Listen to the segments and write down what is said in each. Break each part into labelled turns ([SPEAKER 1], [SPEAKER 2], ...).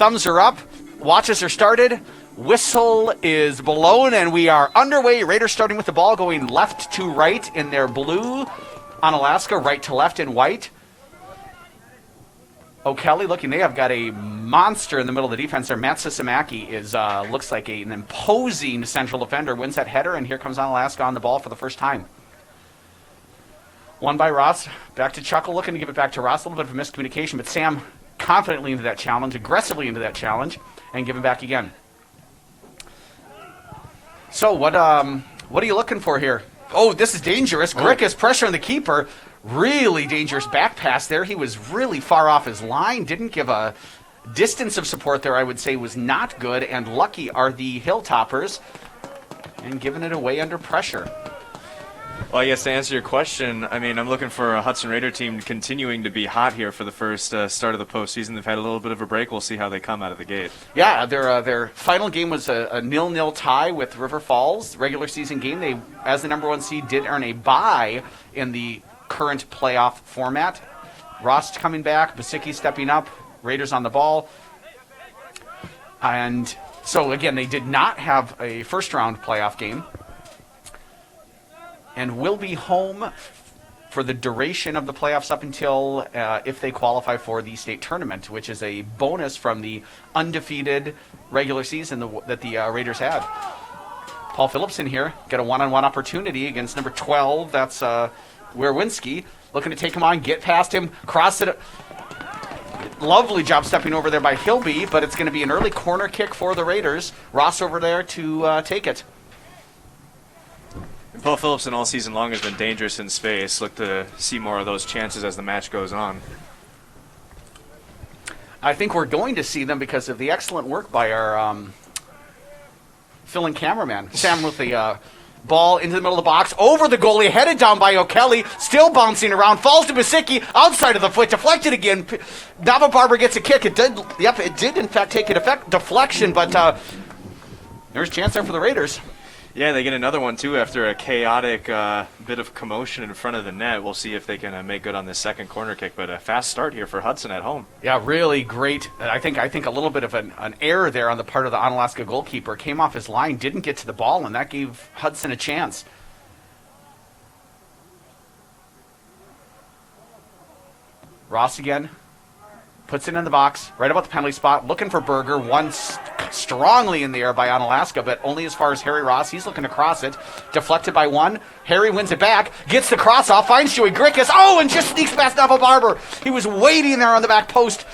[SPEAKER 1] thumbs are up. Watches are started. Whistle is blown, and we are underway. Raiders starting with the ball, going left to right in their blue. Onalaska, right to left in white. O'Kelly looking, they have got a monster in the middle of the defense there. Matt Sisamaki is looks like an imposing central defender, wins that header, and here comes Onalaska on the ball for the first time. Won by Ross, back to Chuckle, looking to give it back to Ross. A little bit of a miscommunication, but Sam confidently into that challenge, aggressively into that challenge, and give it back again. So what are you looking for here? Oh, this is dangerous. Grickus pressuring the keeper. Really dangerous back pass there. He was really far off his line. Didn't give a distance of support there, I would say, was not good. And lucky are the Hilltoppers and giving it away under pressure.
[SPEAKER 2] Well, I guess to answer your question, I mean, I'm looking for a Hudson Raider team continuing to be hot here for the first start of the postseason. They've had a little bit of a break. We'll see how they come out of the gate.
[SPEAKER 1] Yeah, their final game was a 0-0 tie with River Falls. Regular season game. They, as the number one seed, did earn a bye in the current playoff format. Ross coming back, Basicki stepping up, Raiders on the ball. And so, again, they did not have a first-round playoff game and will be home for the duration of the playoffs up until if they qualify for the state tournament, which is a bonus from the undefeated regular season that the Raiders had. Paul Phillipson here, got a one-on-one opportunity against number 12. That's Werwinski, looking to take him on, get past him, cross it. Lovely job stepping over there by Hilby, but it's going to be an early corner kick for the Raiders. Ross over there to take it.
[SPEAKER 2] Paul Phillipson all season long has been dangerous in space. Look to see more of those chances as the match goes on.
[SPEAKER 1] I think we're going to see them because of the excellent work by our fill-in cameraman. Sam with the ball into the middle of the box, over the goalie, headed down by O'Kelly, still bouncing around, falls to Basicki, outside of the foot, deflected again. Nava Barber gets a kick. It did in fact take an deflection, but there's a chance there for the Raiders.
[SPEAKER 2] Yeah, they get another one, too, after a chaotic bit of commotion in front of the net. We'll see if they can make good on this second corner kick, but a fast start here for Hudson at home.
[SPEAKER 1] Yeah, really great. I think a little bit of an error there on the part of the Onalaska goalkeeper. Came off his line, didn't get to the ball, and that gave Hudson a chance. Ross again. Puts it in the box, right about the penalty spot, looking for Berger. One strongly in the air by Onalaska, but only as far as Harry Ross. He's looking to cross it. Deflected by one. Harry wins it back, gets the cross off, finds Joey Grickus. Oh, and just sneaks past Nava Barber. He was waiting there on the back post.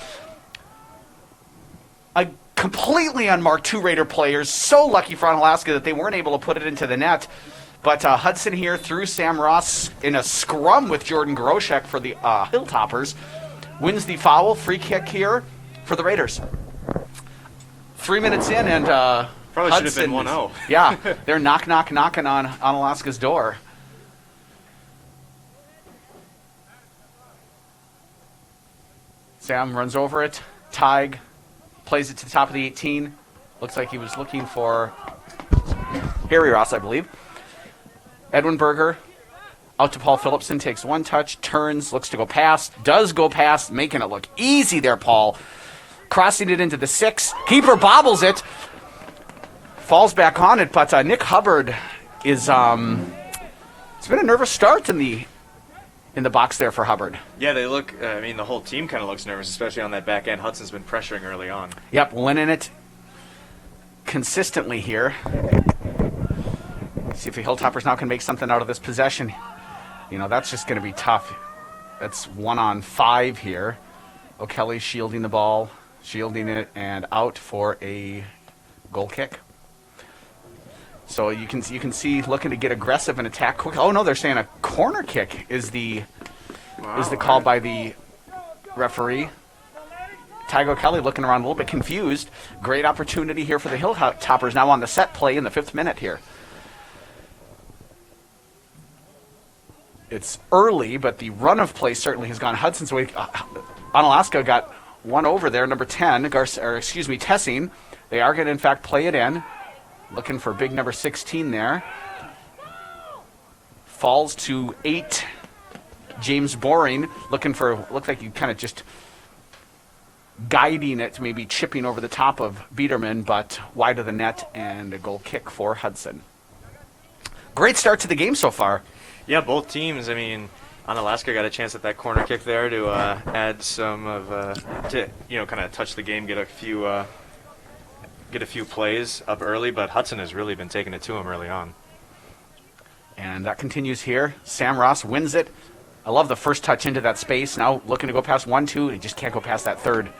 [SPEAKER 1] A completely unmarked two Raider players. So lucky for Onalaska that they weren't able to put it into the net. But Hudson here through Sam Ross in a scrum with Jordan Groshek for the Hilltoppers. Wins the foul, free kick here for the Raiders. 3 minutes in, and
[SPEAKER 2] probably
[SPEAKER 1] Hudson
[SPEAKER 2] should have been 1-0.
[SPEAKER 1] Yeah, they're knocking on Onalaska's door. Sam runs over it. Tig plays it to the top of the 18. Looks like he was looking for Harry Ross, I believe. Edwin Berger. Out to Paul Phillipson, takes one touch, turns, looks to go past, does go past, making it look easy there, Paul. Crossing it into the 6. Keeper bobbles it. Falls back on it, but Nick Hubbard is, it's been a nervous start in the box there for Hubbard.
[SPEAKER 2] Yeah, they look, the whole team kind of looks nervous, especially on that back end. Hudson's been pressuring early on.
[SPEAKER 1] Yep, winning it consistently here. See if the Hilltoppers now can make something out of this possession. You know, that's just going to be tough. That's 1-on-5 here. O'Kelly shielding the ball, shielding it, and out for a goal kick. So you can see looking to get aggressive and attack quick. Oh no, they're saying a corner kick is the call by the referee. Tygo Kelly looking around a little bit confused. Great opportunity here for the Hilltoppers now on the set play in the 5th minute here. It's early, but the run of play certainly has gone Hudson's way. Onalaska got one over there, number 10, Tessing. They are going to, in fact, play it in. Looking for big number 16 there. Falls to 8. James Boring looks like you kind of just guiding it, maybe chipping over the top of Biederman, but wide of the net, and a goal kick for Hudson. Great start to the game so far.
[SPEAKER 2] Yeah, both teams. I mean, Onalaska got a chance at that corner kick there to add some of, to kind of touch the game, get a few plays up early. But Hudson has really been taking it to him early on.
[SPEAKER 1] And that continues here. Sam Ross wins it. I love the first touch into that space. Now looking to go past 1-2. He just can't go past that third,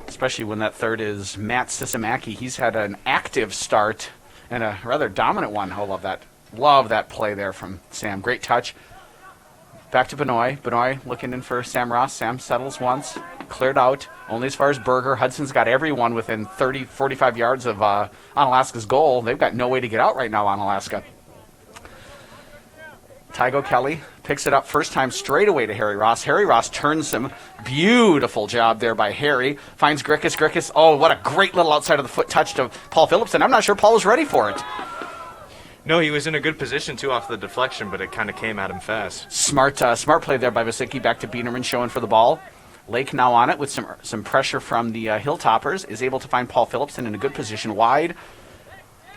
[SPEAKER 1] especially when that third is Matt Sisamaki. He's had an active start and a rather dominant one. I love that. Love that play there from Sam. Great touch. Back to Benoit. Benoit looking in for Sam Ross. Sam settles once. Cleared out. Only as far as Berger. Hudson's got everyone within 30, 45 yards of Onalaska's goal. They've got no way to get out right now, Onalaska. Tygo Kelly picks it up first time straight away to Harry Ross. Harry Ross turns him. Beautiful job there by Harry. Finds Grickus. Grickus, oh, what a great little outside of the foot touch to Paul Phillipson. I'm not sure Paul was ready for it.
[SPEAKER 2] No, he was in a good position, too, off the deflection, but it kind of came at him fast.
[SPEAKER 1] Smart play there by Vasicki. Back to Biederman showing for the ball. Lake now on it with some pressure from the Hilltoppers. Is able to find Paul Phillipson in a good position wide.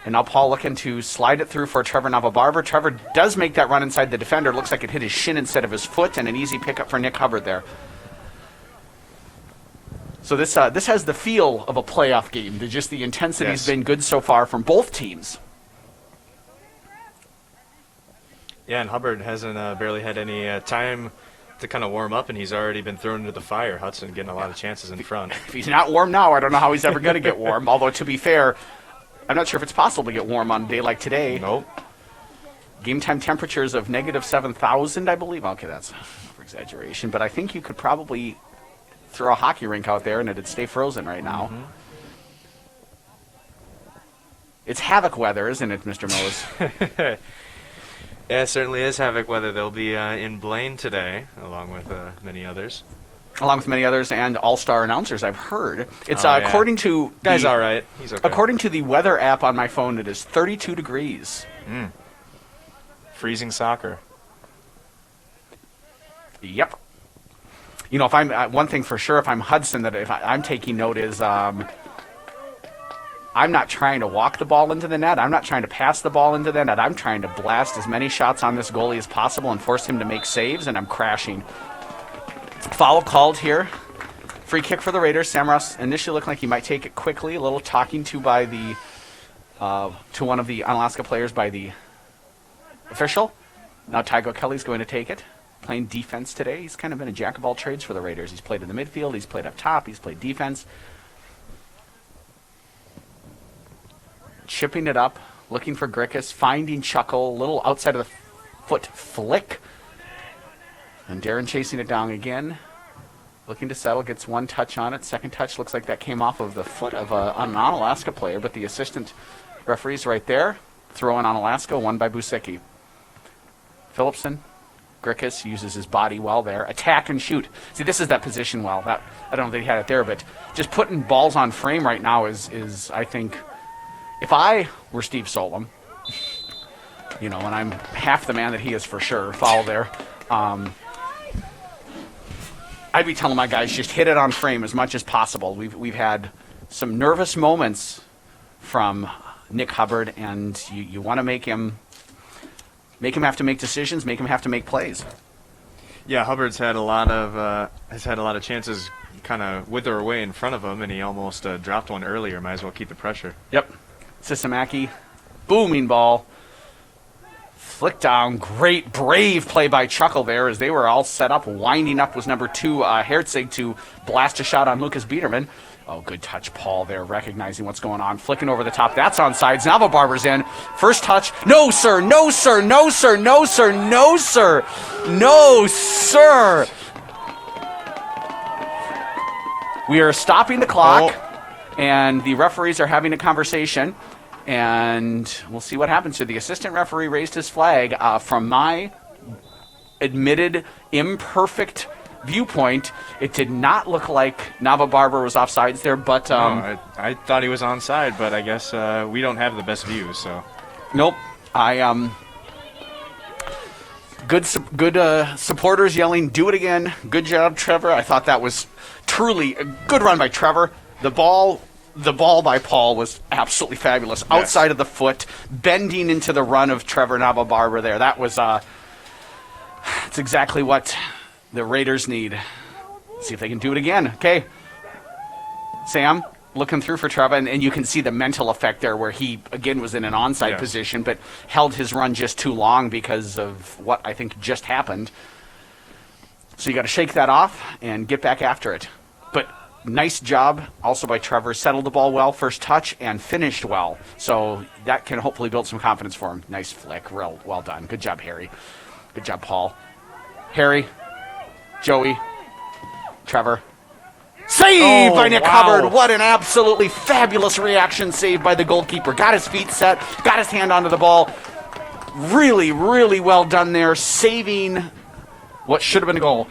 [SPEAKER 1] And now Paul looking to slide it through for Trevor Navabarber. Trevor does make that run inside the defender. Looks like it hit his shin instead of his foot, and an easy pickup for Nick Hubbard there. So this has the feel of a playoff game. The intensity's been good so far from both teams.
[SPEAKER 2] Yeah, and Hubbard hasn't barely had any time to kind of warm up, and he's already been thrown into the fire. Hudson getting a lot of chances in front.
[SPEAKER 1] If he's not warm now, I don't know how he's ever going to get warm. Although, to be fair, I'm not sure if it's possible to get warm on a day like today.
[SPEAKER 2] Nope.
[SPEAKER 1] Game time temperatures of negative 7,000, I believe. Okay, that's for exaggeration, but I think you could probably throw a hockey rink out there and it'd stay frozen right now. Mm-hmm. It's havoc weather, isn't it, Mr. Mose?
[SPEAKER 2] Yeah, it certainly is havoc weather. They'll be in Blaine today, along with many others.
[SPEAKER 1] Along with many others and all-star announcers, I've heard. It's according to
[SPEAKER 2] guy's all right. He's okay.
[SPEAKER 1] According to the weather app on my phone, it is 32 degrees.
[SPEAKER 2] Freezing soccer.
[SPEAKER 1] Yep. You know, if I'm one thing for sure, if I'm Hudson, that if I'm taking note is I'm not trying to walk the ball into the net. I'm not trying to pass the ball into the net. I'm trying to blast as many shots on this goalie as possible and force him to make saves, and I'm crashing. Foul called here. Free kick for the Raiders. Sam Ross initially looked like he might take it quickly. A little talking to by the to one of the Onalaska players by the official. Now Tygo Kelly's going to take it. Playing defense today. He's kind of been a jack of all trades for the Raiders. He's played in the midfield. He's played up top. He's played defense. Chipping it up, looking for Grickus, finding Chuckle, a little outside of the foot flick. And Darren chasing it down again. Looking to settle, gets one touch on it. Second touch looks like that came off of the foot of an Onalaska player, but the assistant referee's right there. Throw in Onalaska, won by Busicki. Phillipson, Grickus uses his body well there. Attack and shoot. See, this is that position well. That I don't know that he had it there, but just putting balls on frame right now is I think, if I were Steve Solom, you know, and I'm half the man that he is for sure, foul there, I'd be telling my guys, just hit it on frame as much as possible. We've had some nervous moments from Nick Hubbard, and you want to make him have to make decisions, make him have to make plays.
[SPEAKER 2] Yeah, Hubbard's had a lot of chances kind of wither away in front of him, and he almost dropped one earlier. Might as well keep the pressure.
[SPEAKER 1] Yep. Sisamaki, booming ball. Flick down, great, brave play by Chuckle there as they were all set up. Winding up was number 2, Herzig, to blast a shot on Lucas Biederman. Oh, good touch, Paul there, recognizing what's going on. Flicking over the top, that's on sides. Navabarber's in. First touch, no, sir, no, sir, no, sir, no, sir, no, sir, no, sir. We are stopping the clock, and the referees are having a conversation. And we'll see what happens here. The assistant referee raised his flag. From my admitted imperfect viewpoint, it did not look like Navabarber was offsides there. But
[SPEAKER 2] no, I thought he was onside, but I guess we don't have the best views. So
[SPEAKER 1] nope. Good supporters yelling, "Do it again! Good job, Trevor!" I thought that was truly a good run by Trevor. The ball by Paul was absolutely fabulous. Yes. Outside of the foot, bending into the run of Trevor Navabarber there. That was it's exactly what the Raiders need. See if they can do it again. Okay, Sam, looking through for Trevor, and you can see the mental effect there where he, again, was in an onside position, but held his run just too long because of what I think just happened. So you got to shake that off and get back after it. But nice job also by Trevor. Settled the ball well, first touch, and finished well. So that can hopefully build some confidence for him. Nice flick. Real well done. Good job, Harry. Good job, Paul. Harry, Joey, Trevor. Save by Nick Hubbard. What an absolutely fabulous reaction save by the goalkeeper. Got his feet set, got his hand onto the ball. Really, really well done there, saving what should have been a goal.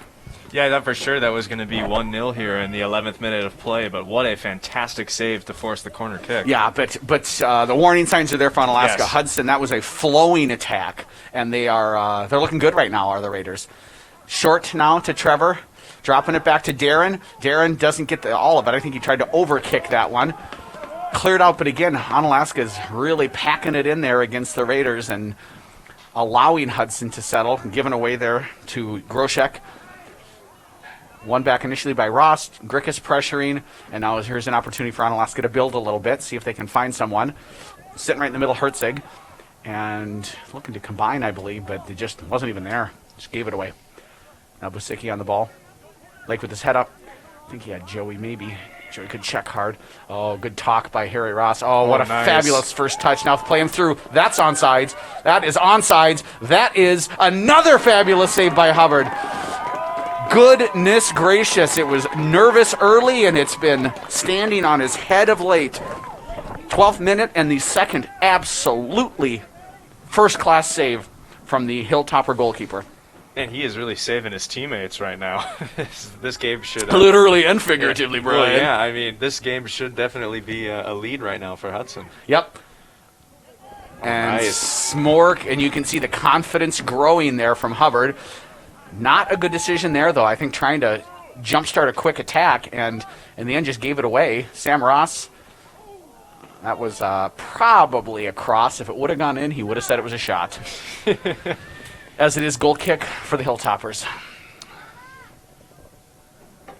[SPEAKER 2] Yeah, I thought for sure that was going to be 1-0 here in the 11th minute of play, but what a fantastic save to force the corner kick.
[SPEAKER 1] Yeah, but the warning signs are there for Onalaska.
[SPEAKER 2] Yes.
[SPEAKER 1] Hudson, that was a flowing attack, and they're looking good right now, are the Raiders. Short now to Trevor. Dropping it back to Darren. Darren doesn't get all of it. I think he tried to overkick that one. Cleared out, but again, Onalaska is really packing it in there against the Raiders and allowing Hudson to settle, giving away there to Groshek. One back initially by Ross. Grickus pressuring, and now here's an opportunity for Onalaska to build a little bit, see if they can find someone. Sitting right in the middle, Hertzig, and looking to combine, I believe, but it just wasn't even there. Just gave it away. Now Busicki on the ball. Lake with his head up. I think he had Joey maybe. Joey could check hard. Oh, good talk by Harry Ross. Oh, what a fabulous first touch. Now play him through. That's onside. That is onside. That is another fabulous save by Hubbard. Goodness gracious. It was nervous early, and it's been standing on his head of late. 12th minute, and the second absolutely first-class save from the Hilltopper goalkeeper.
[SPEAKER 2] And he is really saving his teammates right now. This game should...
[SPEAKER 1] literally and figuratively, Brian.
[SPEAKER 2] Well, yeah, I mean, this game should definitely be a lead right now for Hudson.
[SPEAKER 1] Yep. And nice. Smork, and you can see the confidence growing there from Hubbard. Not a good decision there, though. I think trying to jumpstart a quick attack, and in the end just gave it away. Sam Ross, that was probably a cross. If it would have gone in, he would have said it was a shot. As it is, goal kick for the Hilltoppers. I'm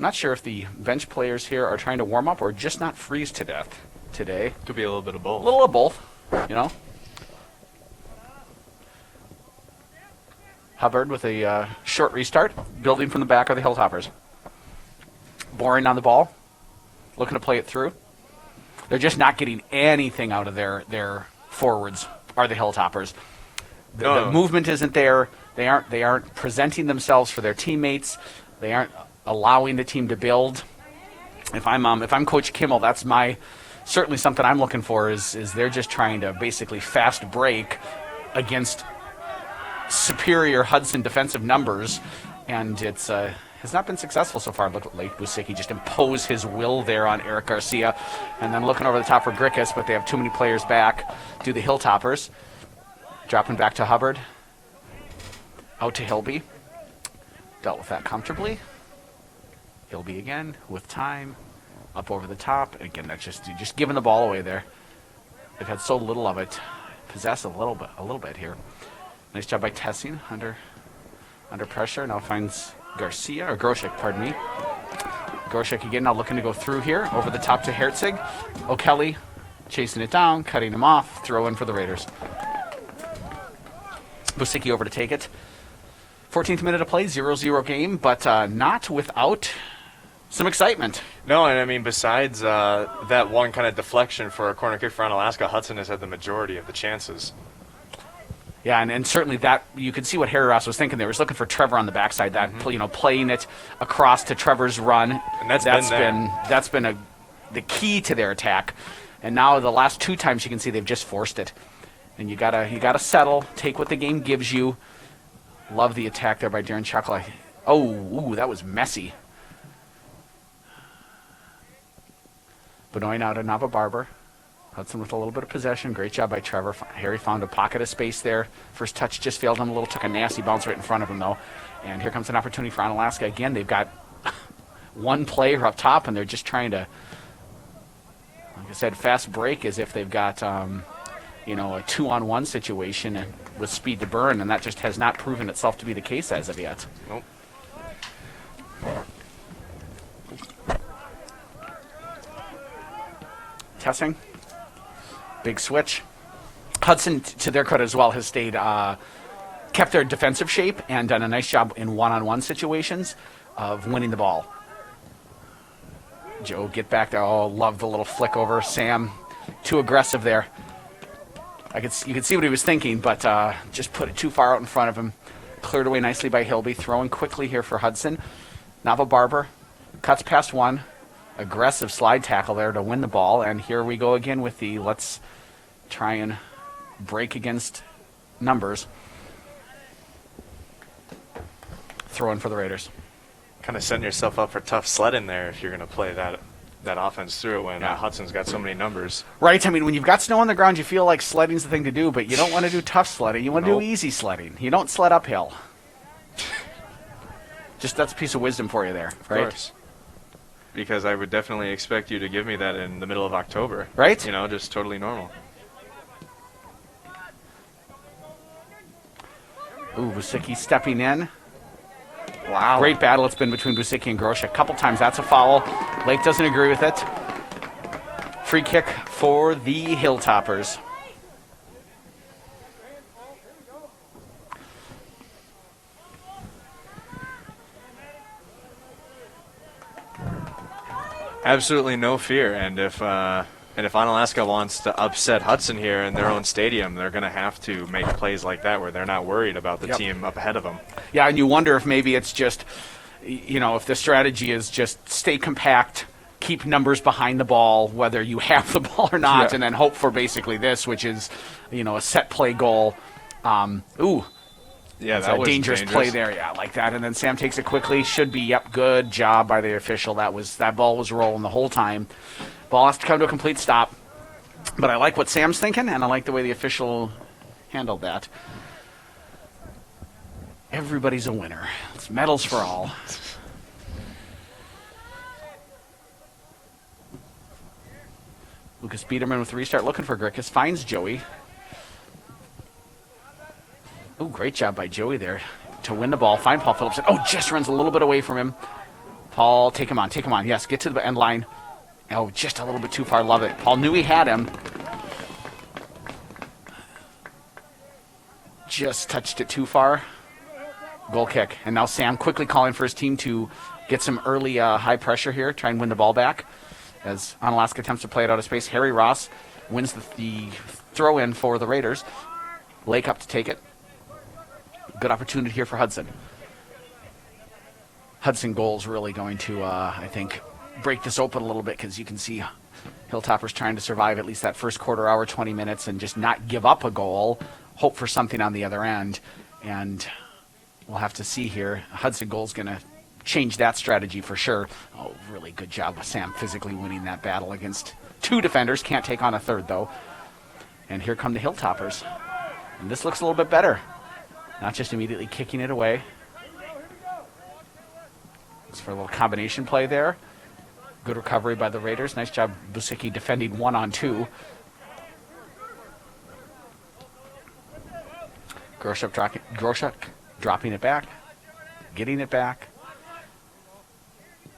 [SPEAKER 1] not sure if the bench players here are trying to warm up or just not freeze to death today.
[SPEAKER 2] Could be a little bit of both.
[SPEAKER 1] A little of both, you know. Hubbard with a short restart, building from the back of the Hilltoppers. Boring on the ball, looking to play it through. They're just not getting anything out of their forwards, are the Hilltoppers. The movement isn't there. They aren't presenting themselves for their teammates. They aren't allowing the team to build. If I'm Coach Kimmel, that's certainly something I'm looking for is they're just trying to basically fast break against superior Hudson defensive numbers, and it's has not been successful so far. Look at Lake Busicki just impose his will there on Eric Garcia, and then looking over the top for Grickus, but they have too many players back. Do the Hilltoppers. Dropping back to Hubbard. Out to Hilby. Dealt with that comfortably. Hilby again with time. Up over the top. Again, that's just giving the ball away there. They've had so little of it. Possess a little bit here. Nice job by Tessing under pressure. Now finds Garcia, or Groshek, pardon me. Groshek again now looking to go through here. Over the top to Hertzig. O'Kelly chasing it down, cutting him off. Throw in for the Raiders. Busicki over to take it. 14th minute of play, 0-0 game, but not without some excitement.
[SPEAKER 2] No, and I mean, besides that one kind of deflection for a corner kick for Onalaska, Hudson has had the majority of the chances.
[SPEAKER 1] Yeah, and certainly that you could see what Harry Ross was thinking there. He was looking for Trevor on the backside, playing it across to Trevor's run.
[SPEAKER 2] And that's
[SPEAKER 1] been the key to their attack. And now the last two times you can see they've just forced it. And you gotta settle, take what the game gives you. Love the attack there by Darren Chuckle. That was messy. Benoit now to Navabarber. Hudson with a little bit of possession. Great job by Trevor. Harry found a pocket of space there. First touch just failed him a little. Took a nasty bounce right in front of him, though. And here comes an opportunity for Onalaska. Again, they've got one player up top, and they're just trying to, like I said, fast break as if they've got, a 2-on-1 situation and with speed to burn, and that just has not proven itself to be the case as of yet.
[SPEAKER 2] Nope.
[SPEAKER 1] Tessing. Big switch. Hudson, to their credit as well, has stayed, kept their defensive shape and done a nice job in one-on-one situations of winning the ball. Joe, get back there. Oh, love the little flick over. Sam, too aggressive there. You could see what he was thinking, but just put it too far out in front of him. Cleared away nicely by Hilby. Throwing quickly here for Hudson. Nava Barber cuts past one. Aggressive slide tackle there to win the ball. And here we go again with the let's try and break against numbers. Throw in for the Raiders.
[SPEAKER 2] Kind of setting yourself up for tough sledding there if you're going to play that offense through when
[SPEAKER 1] Yeah.
[SPEAKER 2] Hudson's got so many numbers.
[SPEAKER 1] Right. I mean, when you've got snow on the ground, you feel like sledding's the thing to do, but you don't want to do tough sledding. You want to
[SPEAKER 2] Nope.
[SPEAKER 1] do easy sledding. You don't sled uphill. Just that's a piece of wisdom for you there,
[SPEAKER 2] Of
[SPEAKER 1] right?
[SPEAKER 2] course. Because I would definitely expect you to give me that in the middle of October.
[SPEAKER 1] Right?
[SPEAKER 2] Just totally normal.
[SPEAKER 1] Ooh, Busicki stepping in.
[SPEAKER 2] Wow.
[SPEAKER 1] Great battle it's been between Busicki and Grosh. A couple times that's a foul. Lake doesn't agree with it. Free kick for the Hilltoppers.
[SPEAKER 2] Absolutely no fear. And if Onalaska wants to upset Hudson here in their own stadium, they're going to have to make plays like that where they're not worried about the
[SPEAKER 1] Yep.
[SPEAKER 2] team up ahead of them.
[SPEAKER 1] Yeah, and you wonder if maybe it's just, if the strategy is just stay compact, keep numbers behind the ball, whether you have the ball or not,
[SPEAKER 2] Yeah.
[SPEAKER 1] and then hope for basically this, which is, a set play goal.
[SPEAKER 2] Yeah,
[SPEAKER 1] It's
[SPEAKER 2] that
[SPEAKER 1] a
[SPEAKER 2] was
[SPEAKER 1] dangerous play there, yeah, like that. And then Sam takes it quickly. Should be, good job by the official. That ball was rolling the whole time. Ball has to come to a complete stop. But I like what Sam's thinking, and I like the way the official handled that. Everybody's a winner. It's medals for all. Lucas Biederman with the restart, looking for Grickus. Finds Joey. Oh, great job by Joey there to win the ball. Find Paul Phillips. Oh, just runs a little bit away from him. Paul, take him on. Yes, get to the end line. Oh, just a little bit too far. Love it. Paul knew he had him. Just touched it too far. Goal kick. And now Sam quickly calling for his team to get some early high pressure here, try and win the ball back. As Onalaska attempts to play it out of space. Harry Ross wins the throw in for the Raiders. Lake up to take it. Good opportunity here for Hudson. Hudson goal's really going to, I think, break this open a little bit because you can see Hilltoppers trying to survive at least that first quarter hour, 20 minutes, and just not give up a goal, hope for something on the other end. And we'll have to see here. Hudson goal's going to change that strategy for sure. Oh, really good job with Sam physically winning that battle against two defenders. Can't take on a third, though. And here come the Hilltoppers. And this looks a little bit better. Not just immediately kicking it away. It's for a little combination play there. Good recovery by the Raiders. Nice job, Busicki defending 1-on-2. Groshuk dropping it back. Getting it back.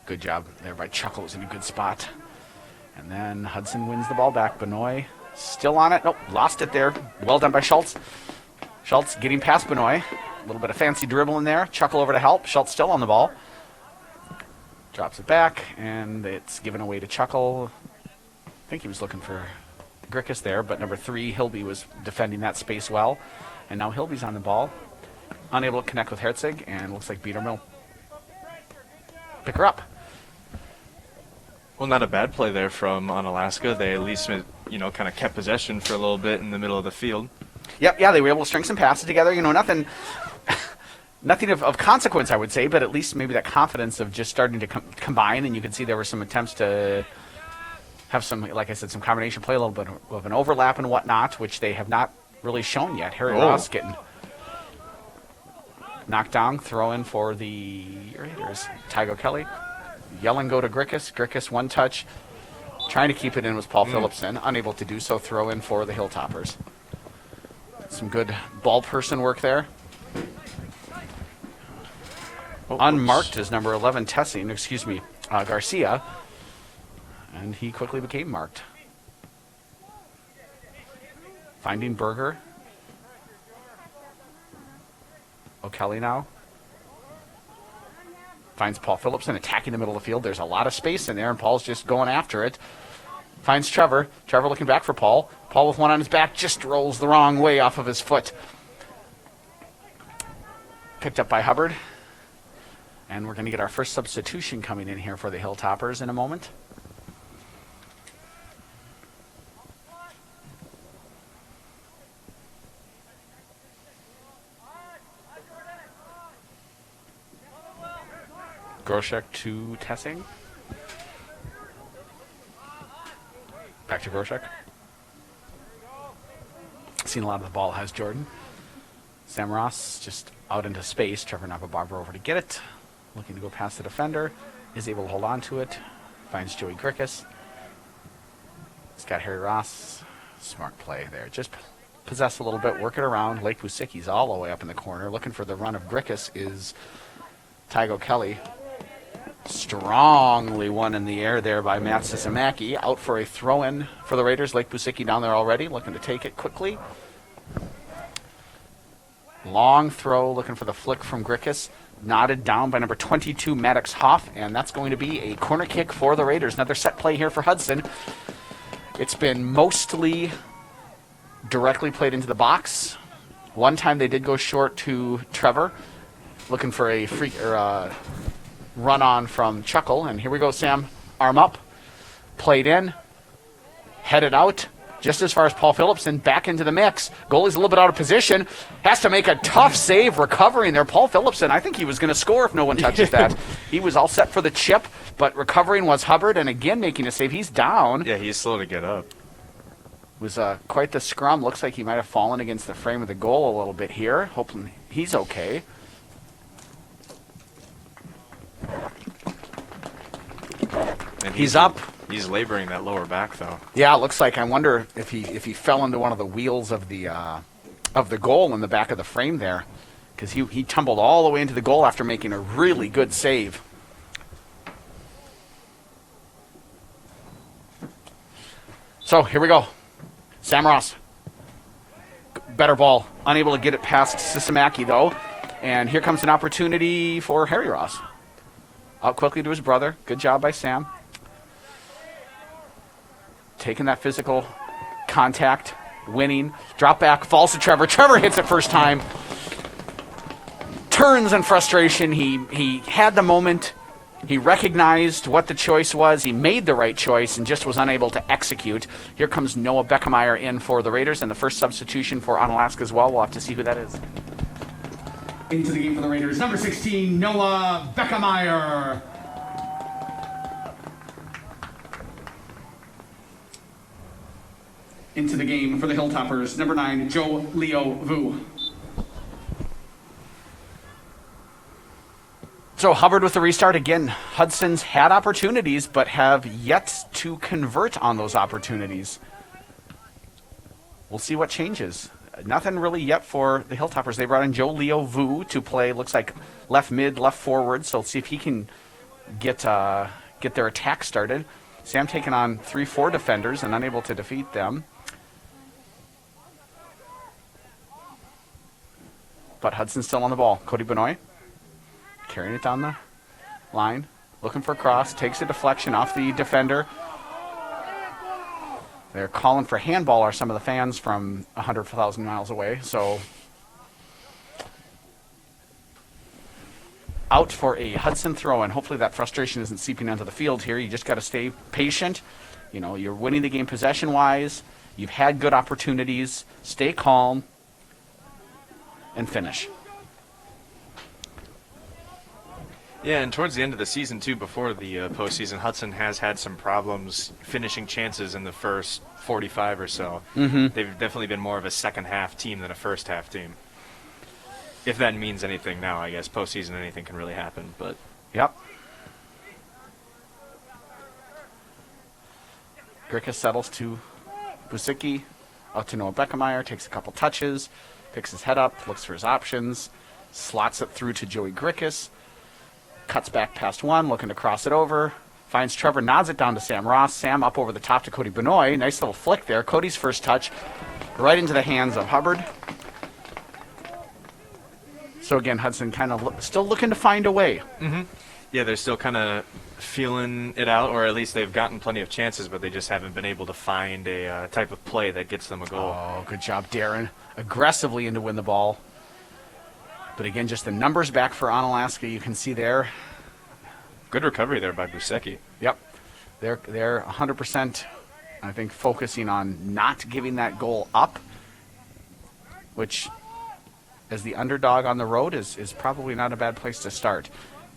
[SPEAKER 1] Good job there by Chuckle. It was in a good spot. And then Hudson wins the ball back. Benoit still on it. Nope, lost it there. Well done by Schultz. Schultz getting past Benoit. A little bit of fancy dribble in there. Chuckle over to help. Schultz still on the ball. Drops it back, and it's given away to Chuckle. I think he was looking for Grickus there, but number 3, Hilby, was defending that space well. And now Hilby's on the ball. Unable to connect with Herzig, and looks like Biederman will pick her up.
[SPEAKER 2] Well, not a bad play there from Onalaska. They at least, kind of kept possession for a little bit in the middle of the field.
[SPEAKER 1] Yep, yeah, they were able to string some passes together. Nothing of consequence, I would say, but at least maybe that confidence of just starting to combine, and you could see there were some attempts to have some, like I said, some combination play, a little bit of an overlap and whatnot, which they have not really shown yet. Harry Ross getting knocked down, throw in for the Raiders. Tygo Kelly, yell and go to Grickus. Grickus, one touch. Trying to keep it in was Paul Phillipson, unable to do so. Throw in for the Hilltoppers. Some good ball person work there. Unmarked is number 11, Garcia. And he quickly became marked. Finding Berger. O'Kelly now. Finds Paul Phillipson attacking the middle of the field. There's a lot of space in there, and Paul's just going after it. Finds Trevor. Trevor looking back for Paul. Paul with one on his back just rolls the wrong way off of his foot. Picked up by Hubbard. And we're going to get our first substitution coming in here for the Hilltoppers in a moment. Groshek to Tessing. Back to Groshek. Seen a lot of the ball has Jordan. Sam Ross just out into space. Trevor Navabarber over to get it. Looking to go past the defender. Is able to hold on to it. Finds Joey Grickus. He's got Harry Ross. Smart play there. Just possess a little bit. Work it around. Lake Busicki's all the way up in the corner. Looking for the run of Grickus is Tygo Kelly. Strongly won in the air there by Matt Sisamaki. Out for a throw-in for the Raiders. Lake Busicki down there already, looking to take it quickly. Long throw, looking for the flick from Grickus. Knotted down by number 22, Maddox Hoff, and that's going to be a corner kick for the Raiders. Another set play here for Hudson. It's been mostly directly played into the box. One time they did go short to Trevor, looking for a free or run on from Chuckle, and here we go, Sam. Arm up, played in, headed out, just as far as Paul Phillipson, back into the mix. Goalie's a little bit out of position, has to make a tough save recovering there. Paul Phillipson, I think he was going to score if no one touches that. He was all set for the chip, but recovering was Hubbard, and again making a save. He's down.
[SPEAKER 2] Yeah, he's slow to get up.
[SPEAKER 1] Was quite the scrum. Looks like he might have fallen against the frame of the goal a little bit here. Hoping he's okay.
[SPEAKER 2] And
[SPEAKER 1] he's up.
[SPEAKER 2] He's laboring that lower back, though.
[SPEAKER 1] Yeah, it looks like. I wonder if he fell into one of the wheels of the goal in the back of the frame there, because he tumbled all the way into the goal after making a really good save. So here we go. Sam Ross. Better ball. Unable to get it past Sisamaki, though. And here comes an opportunity for Harry Ross. Out quickly to his brother. Good job by Sam. Taking that physical contact. Winning. Drop back. Falls to Trevor. Trevor hits it first time. Turns in frustration. He had the moment. He recognized what the choice was. He made the right choice and just was unable to execute. Here comes Noah Beckemeyer in for the Raiders, and the first substitution for Onalaska as well. We'll have to see who that is. Into the game for the Raiders, number 16, Noah Beckemeyer. Into the game for the Hilltoppers, number 9, Joe Leo Vu. So Hubbard with the restart again. Hudson's had opportunities, but have yet to convert on those opportunities. We'll see what changes. Nothing really yet for the Hilltoppers. They brought in Joe Leo Vu to play, looks like left mid, left forward. So let's see if he can get their attack started. Sam taking on 3-4 defenders and unable to defeat them. But Hudson's still on the ball. Cody Benoit carrying it down the line, looking for a cross, takes a deflection off the defender. They're calling for handball, are some of the fans from 100,000 miles away. So out for a Hudson throw, and hopefully that frustration isn't seeping onto the field here. You just got to stay patient. You know, you're winning the game possession-wise. You've had good opportunities. Stay calm and finish.
[SPEAKER 2] Yeah, and towards the end of the season, too, before the postseason, Hudson has had some problems finishing chances in the first 45 or so.
[SPEAKER 1] Mm-hmm.
[SPEAKER 2] They've definitely been more of a second-half team than a first-half team. If that means anything now, I guess. Postseason, anything can really happen, but...
[SPEAKER 1] Yep. Grickus settles to Busicki. Out to Noah Beckemeyer. Takes a couple touches. Picks his head up. Looks for his options. Slots it through to Joey Grickus. Cuts back past one. Looking to cross it over. Finds Trevor. Nods it down to Sam Ross. Sam up over the top to Cody Benoit. Nice little flick there. Cody's first touch. Right into the hands of Hubbard. So again, Hudson kind of still looking to find a way.
[SPEAKER 2] Mm-hmm. Yeah, they're still kind of feeling it out, or at least they've gotten plenty of chances, but they just haven't been able to find a type of play that gets them a goal.
[SPEAKER 1] Oh, good job, Darren. Aggressively in to win the ball. But again, just the numbers back for Onalaska, you can see there.
[SPEAKER 2] Good recovery there by Busecki.
[SPEAKER 1] Yep. They're 100%, I think, focusing on not giving that goal up, which, as the underdog on the road, is probably not a bad place to start.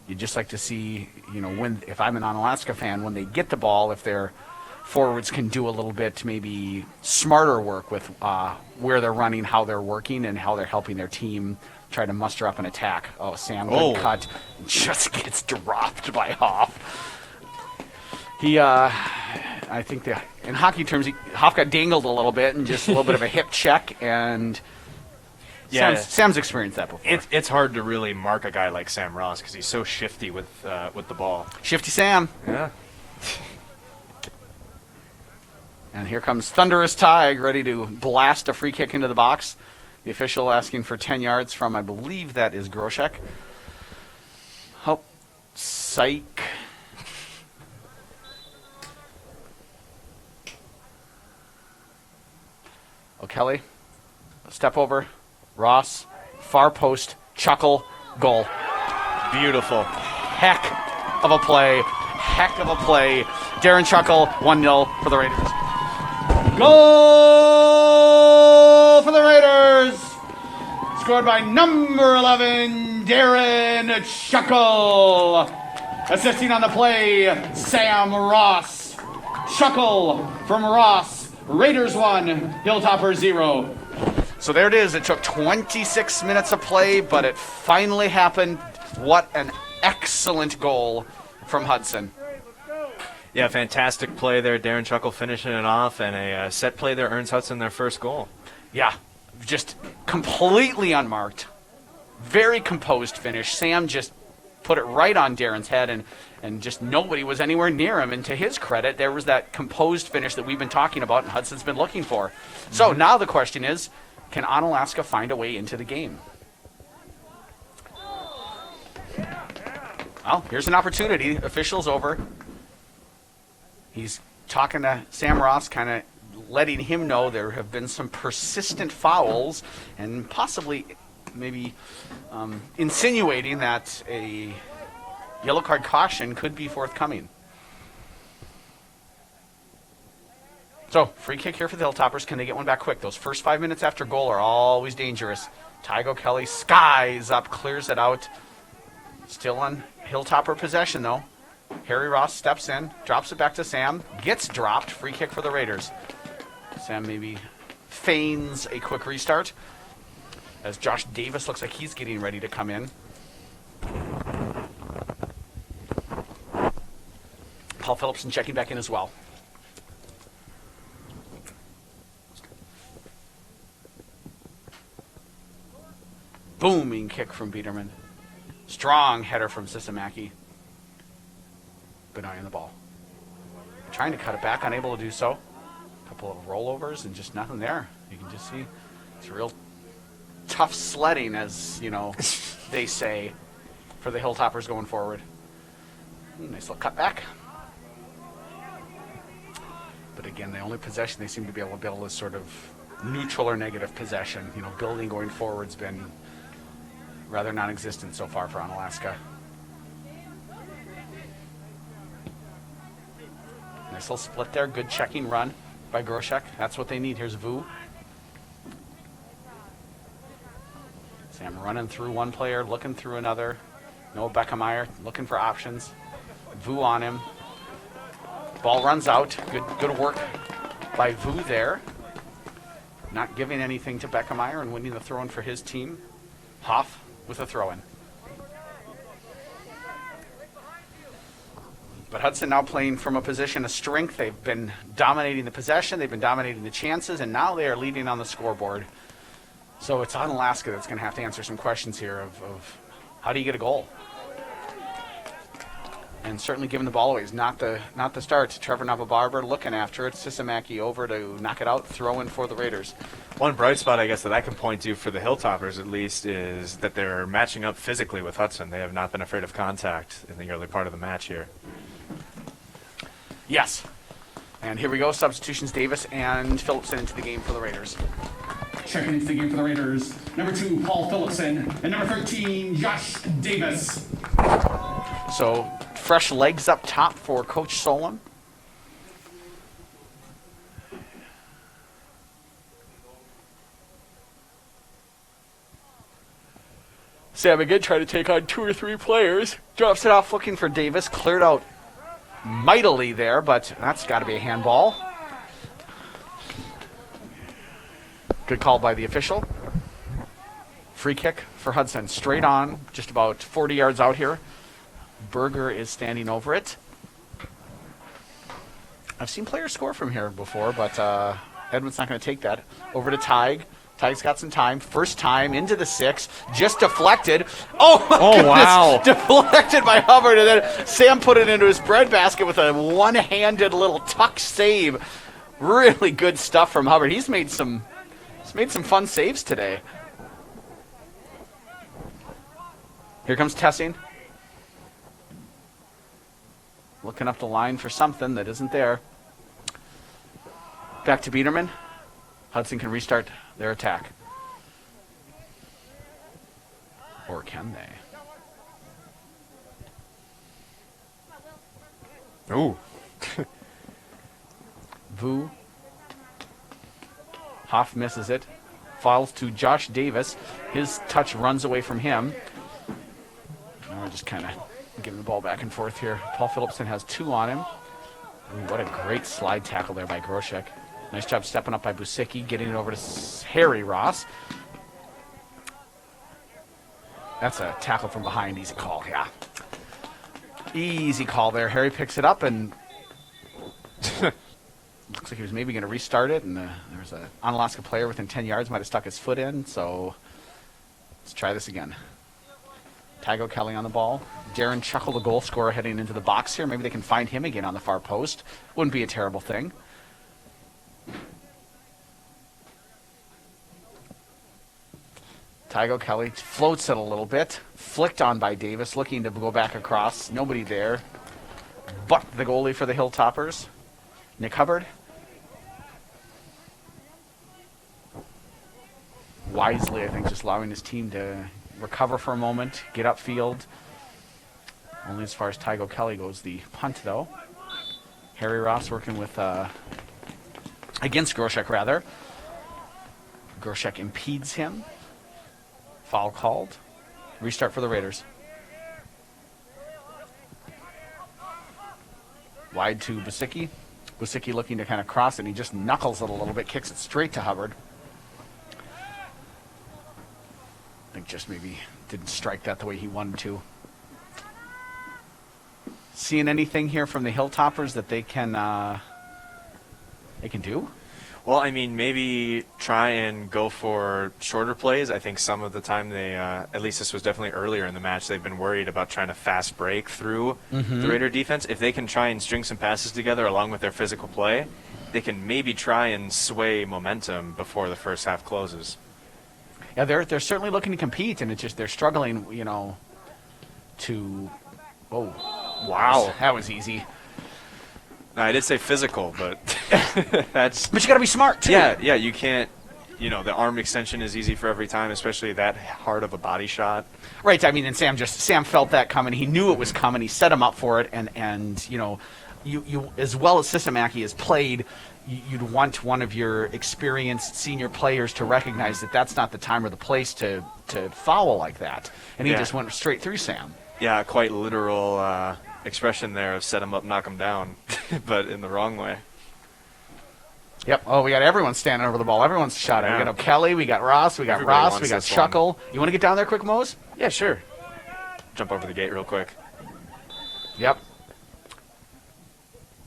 [SPEAKER 1] You'd just like to see, when, if I'm an Onalaska fan, when they get the ball, if their forwards can do a little bit maybe smarter work with where they're running, how they're working, and how they're helping their team try to muster up an attack. Oh, Sam, good cut. Just gets dropped by Hoff. He, I think in hockey terms, Hoff got dangled a little bit and just a little bit of a hip check, and
[SPEAKER 2] yeah,
[SPEAKER 1] Sam's experienced that before.
[SPEAKER 2] It's hard to really mark a guy like Sam Ross because he's so shifty with the ball.
[SPEAKER 1] Shifty Sam.
[SPEAKER 2] Yeah.
[SPEAKER 1] And here comes Thunderous Tig, ready to blast a free kick into the box. The official asking for 10 yards from, I believe that is Groshek. Oh, psych. O'Kelly, step over. Ross, far post, chuckle, goal.
[SPEAKER 2] Beautiful.
[SPEAKER 1] Heck of a play. Heck of a play. Darren Chuckle, 1-0 for the Raiders. Goal for the Raiders! Scored by number 11, Darren Chuckle. Assisting on the play, Sam Ross. Chuckle from Ross. Raiders 1, Hilltoppers 0. So there it is. It took 26 minutes of play, but it finally happened. What an excellent goal from Hudson.
[SPEAKER 2] Yeah, fantastic play there. Darren Chuckle finishing it off, and a set play there earns Hudson their first goal.
[SPEAKER 1] Yeah, just completely unmarked. Very composed finish. Sam just put it right on Darren's head, and just nobody was anywhere near him. And to his credit, there was that composed finish that we've been talking about and Hudson's been looking for. So now the question is, can Onalaska find a way into the game? Well, here's an opportunity. Official's over. He's talking to Sam Ross, kind of letting him know there have been some persistent fouls and possibly maybe insinuating that a yellow card caution could be forthcoming. So, free kick here for the Hilltoppers. Can they get one back quick? Those first 5 minutes after goal are always dangerous. Tygo Kelly skies up, clears it out. Still on Hilltopper possession, though. Harry Ross steps in, drops it back to Sam, gets dropped. Free kick for the Raiders. Sam maybe feigns a quick restart as Josh Davis looks like he's getting ready to come in. Paul Phillipson checking back in as well. Booming kick from Biederman. Strong header from Sisamaki. Benoit on the ball. Trying to cut it back, unable to do so. A couple of rollovers and just nothing there. You can just see it's real tough sledding, as they say, for the Hilltoppers going forward. Nice little cut back. But again, the only possession they seem to be able to build is sort of neutral or negative possession. Building going forward's been rather non-existent so far for Onalaska. Nice little split there. Good checking run by Groshek. That's what they need. Here's Vu. Sam running through one player, looking through another. No Beckemeyer looking for options. Vu on him. Ball runs out. Good work by Vu there. Not giving anything to Beckemeyer and winning the throw-in for his team. Hoff with a throw-in. But Hudson now playing from a position of strength. They've been dominating the possession. They've been dominating the chances. And now they are leading on the scoreboard. So it's Onalaska that's going to have to answer some questions here of how do you get a goal? And certainly giving the ball away is not the start. Trevor Navabarber looking after it. Sisamaki over to knock it out, throw in for the Raiders.
[SPEAKER 2] One bright spot, I guess, that I can point to for the Hilltoppers, at least, is that they're matching up physically with Hudson. They have not been afraid of contact in the early part of the match here.
[SPEAKER 1] Yes. And here we go. Substitutions, Davis and Phillipson into the game for the Raiders.
[SPEAKER 3] Checking into the game for the Raiders. Number 2, Paul Phillipson. And number 13, Josh Davis.
[SPEAKER 1] So fresh legs up top for Coach Solon. Sam again trying to take on 2 or 3 players. Drops it off looking for Davis. Cleared out mightily there, but that's got to be a handball. Good call by the official. Free kick for Hudson. Straight on, just about 40 yards out here. Berger is standing over it. I've seen players score from here before, but Edmund's not going to take that. Over to Tig. Tig's got some time. First time into the 6. Just deflected. Oh, my goodness.
[SPEAKER 2] Wow.
[SPEAKER 1] Deflected by Hubbard, and then Sam put it into his breadbasket with a one-handed little tuck save. Really good stuff from Hubbard. He's made some fun saves today. Here comes Tessing. Looking up the line for something that isn't there. Back to Biederman. Hudson can restart their attack. Or can they?
[SPEAKER 2] Ooh.
[SPEAKER 1] Vu. Hoff misses it. Falls to Josh Davis. His touch runs away from him. Now we're just kind of giving the ball back and forth here. Paul Phillipson has 2 on him. Ooh, what a great slide tackle there by Groshek. Nice job stepping up by Busicki, getting it over to Harry Ross. That's a tackle from behind. Easy call, yeah. Easy call there. Harry picks it up and looks like he was maybe going to restart it, and there was an Onalaska player within 10 yards, might have stuck his foot in, so let's try this again. Tygo Kelly on the ball. Darren Chuckle, the goal scorer, heading into the box here. Maybe they can find him again on the far post. Wouldn't be a terrible thing. Tygo Kelly floats it a little bit. Flicked on by Davis, looking to go back across. Nobody there. But the goalie for the Hilltoppers, Nick Hubbard. Wisely, I think, just allowing his team to recover for a moment, get upfield. Only as far as Tygo Kelly goes, the punt, though. Harry Ross working with, against Groshek, rather. Groshek impedes him. Foul called. Restart for the Raiders. Wide to Busicki. Busicki looking to kind of cross it, and he just knuckles it a little bit, kicks it straight to Hubbard. I think just maybe didn't strike that the way he wanted to. Seeing anything here from the Hilltoppers that they can do?
[SPEAKER 2] Well, I mean, maybe try and go for shorter plays. I think some of the time they, at least this was definitely earlier in the match, they've been worried about trying to fast break through the Raider defense. If they can try and string some passes together along with their physical play, they can maybe try and sway momentum before the first half closes.
[SPEAKER 1] Yeah, they're certainly looking to compete, and it's just they're struggling, to... Oh, wow, that was easy.
[SPEAKER 2] No, I did say physical, but that's...
[SPEAKER 1] But you got to be smart, too.
[SPEAKER 2] Yeah, you can't... the arm extension is easy for every time, especially that hard of a body shot.
[SPEAKER 1] Right, I mean, and Sam felt that coming. He knew it was coming. He set him up for it, and you as well as Sisamaki has played, you'd want one of your experienced senior players to recognize that that's not the time or the place to foul like that. And he just went straight through Sam.
[SPEAKER 2] Yeah, quite literal expression there of set him up, knock him down, but in the wrong way.
[SPEAKER 1] Yep. Oh, we got everyone standing over the ball. Everyone's shot at.
[SPEAKER 2] Yeah.
[SPEAKER 1] We got O'Kelly, we got Ross, we got
[SPEAKER 2] Everybody
[SPEAKER 1] Ross,
[SPEAKER 2] wants
[SPEAKER 1] we got
[SPEAKER 2] this
[SPEAKER 1] Chuckle. You want to get down there quick, Mose?
[SPEAKER 2] Yeah, sure. Jump over the gate real quick.
[SPEAKER 1] Yep.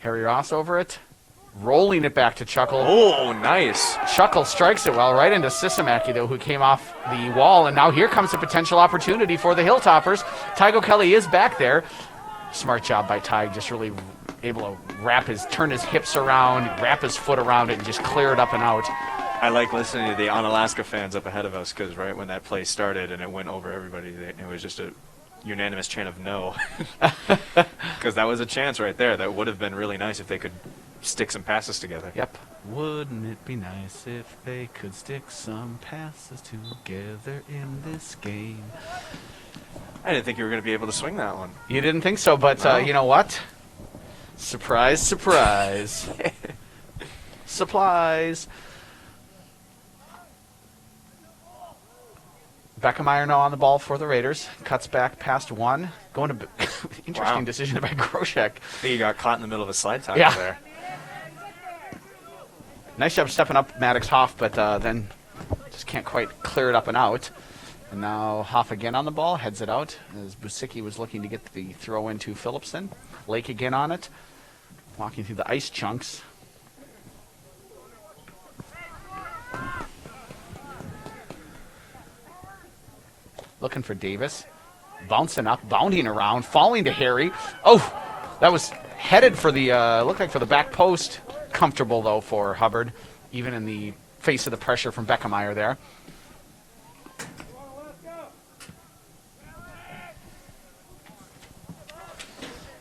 [SPEAKER 1] Harry Ross over it. Rolling it back to Chuckle.
[SPEAKER 2] Oh, nice.
[SPEAKER 1] Chuckle strikes it well right into Sisamaki, though, who came off the wall. And now here comes a potential opportunity for the Hilltoppers. Tig O'Kelly is back there. Smart job by Tig, just really able to turn his hips around, wrap his foot around it, and just clear it up and out.
[SPEAKER 2] I like listening to the Onalaska fans up ahead of us because right when that play started and it went over everybody, it was just a unanimous chant of no. Because that was a chance right there. That would have been really nice if they could stick some passes together.
[SPEAKER 1] Yep. Wouldn't it be nice if they could stick some passes together in this game?
[SPEAKER 2] I didn't think you were going to be able to swing that one.
[SPEAKER 1] You didn't think so, but
[SPEAKER 2] No.
[SPEAKER 1] you know what? Surprise, surprise. Supplies. Beckemeyer now on the ball for the Raiders. Cuts back past one. Going to interesting
[SPEAKER 2] Wow.
[SPEAKER 1] decision by Groshek.
[SPEAKER 2] I think he got caught in the middle of a slide tackle
[SPEAKER 1] Yeah.
[SPEAKER 2] there.
[SPEAKER 1] Nice job stepping up Maddox Hoff, but then just can't quite clear it up and out. And now Hoff again on the ball, heads it out as Busicki was looking to get the throw into Phillipson. Lake again on it, walking through the ice chunks. Looking for Davis. Bouncing up, bounding around, falling to Harry. Oh, that was headed for the, looked like for the back post. Comfortable, though, for Hubbard, even in the face of the pressure from Beckemeyer there.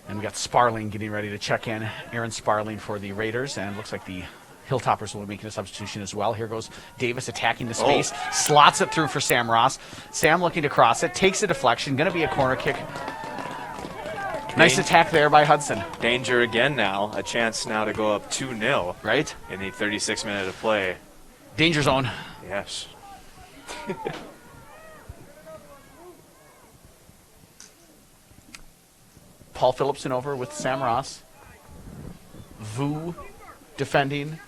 [SPEAKER 1] And we got Sparling getting ready to check in. Aaron Sparling for the Raiders, and looks like the Hilltoppers will be making a substitution as well. Here goes Davis attacking the space, slots it through for Sam Ross. Sam looking to cross it, takes a deflection, going to be a corner kick. Nice attack there by Hudson.
[SPEAKER 2] Danger again now. A chance now to go up 2-0
[SPEAKER 1] Right?
[SPEAKER 2] in the 36th minute of play.
[SPEAKER 1] Danger zone.
[SPEAKER 2] Yes.
[SPEAKER 1] Paul Phillipson over with Sam Ross. Vu defending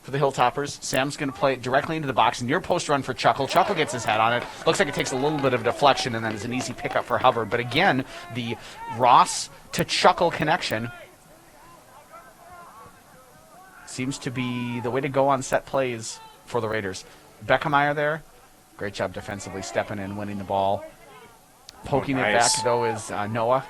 [SPEAKER 1] for the Hilltoppers. Sam's going to play it directly into the box. Near post run for Chuckle. Chuckle gets his head on it. Looks like it takes a little bit of deflection and then is an easy pickup for Hubbard. But again, the Ross to Chuckle connection seems to be the way to go on set plays for the Raiders. Beckemeyer there. Great job defensively stepping in, winning the ball. Poking it
[SPEAKER 2] nice.
[SPEAKER 1] back, though, is Noah.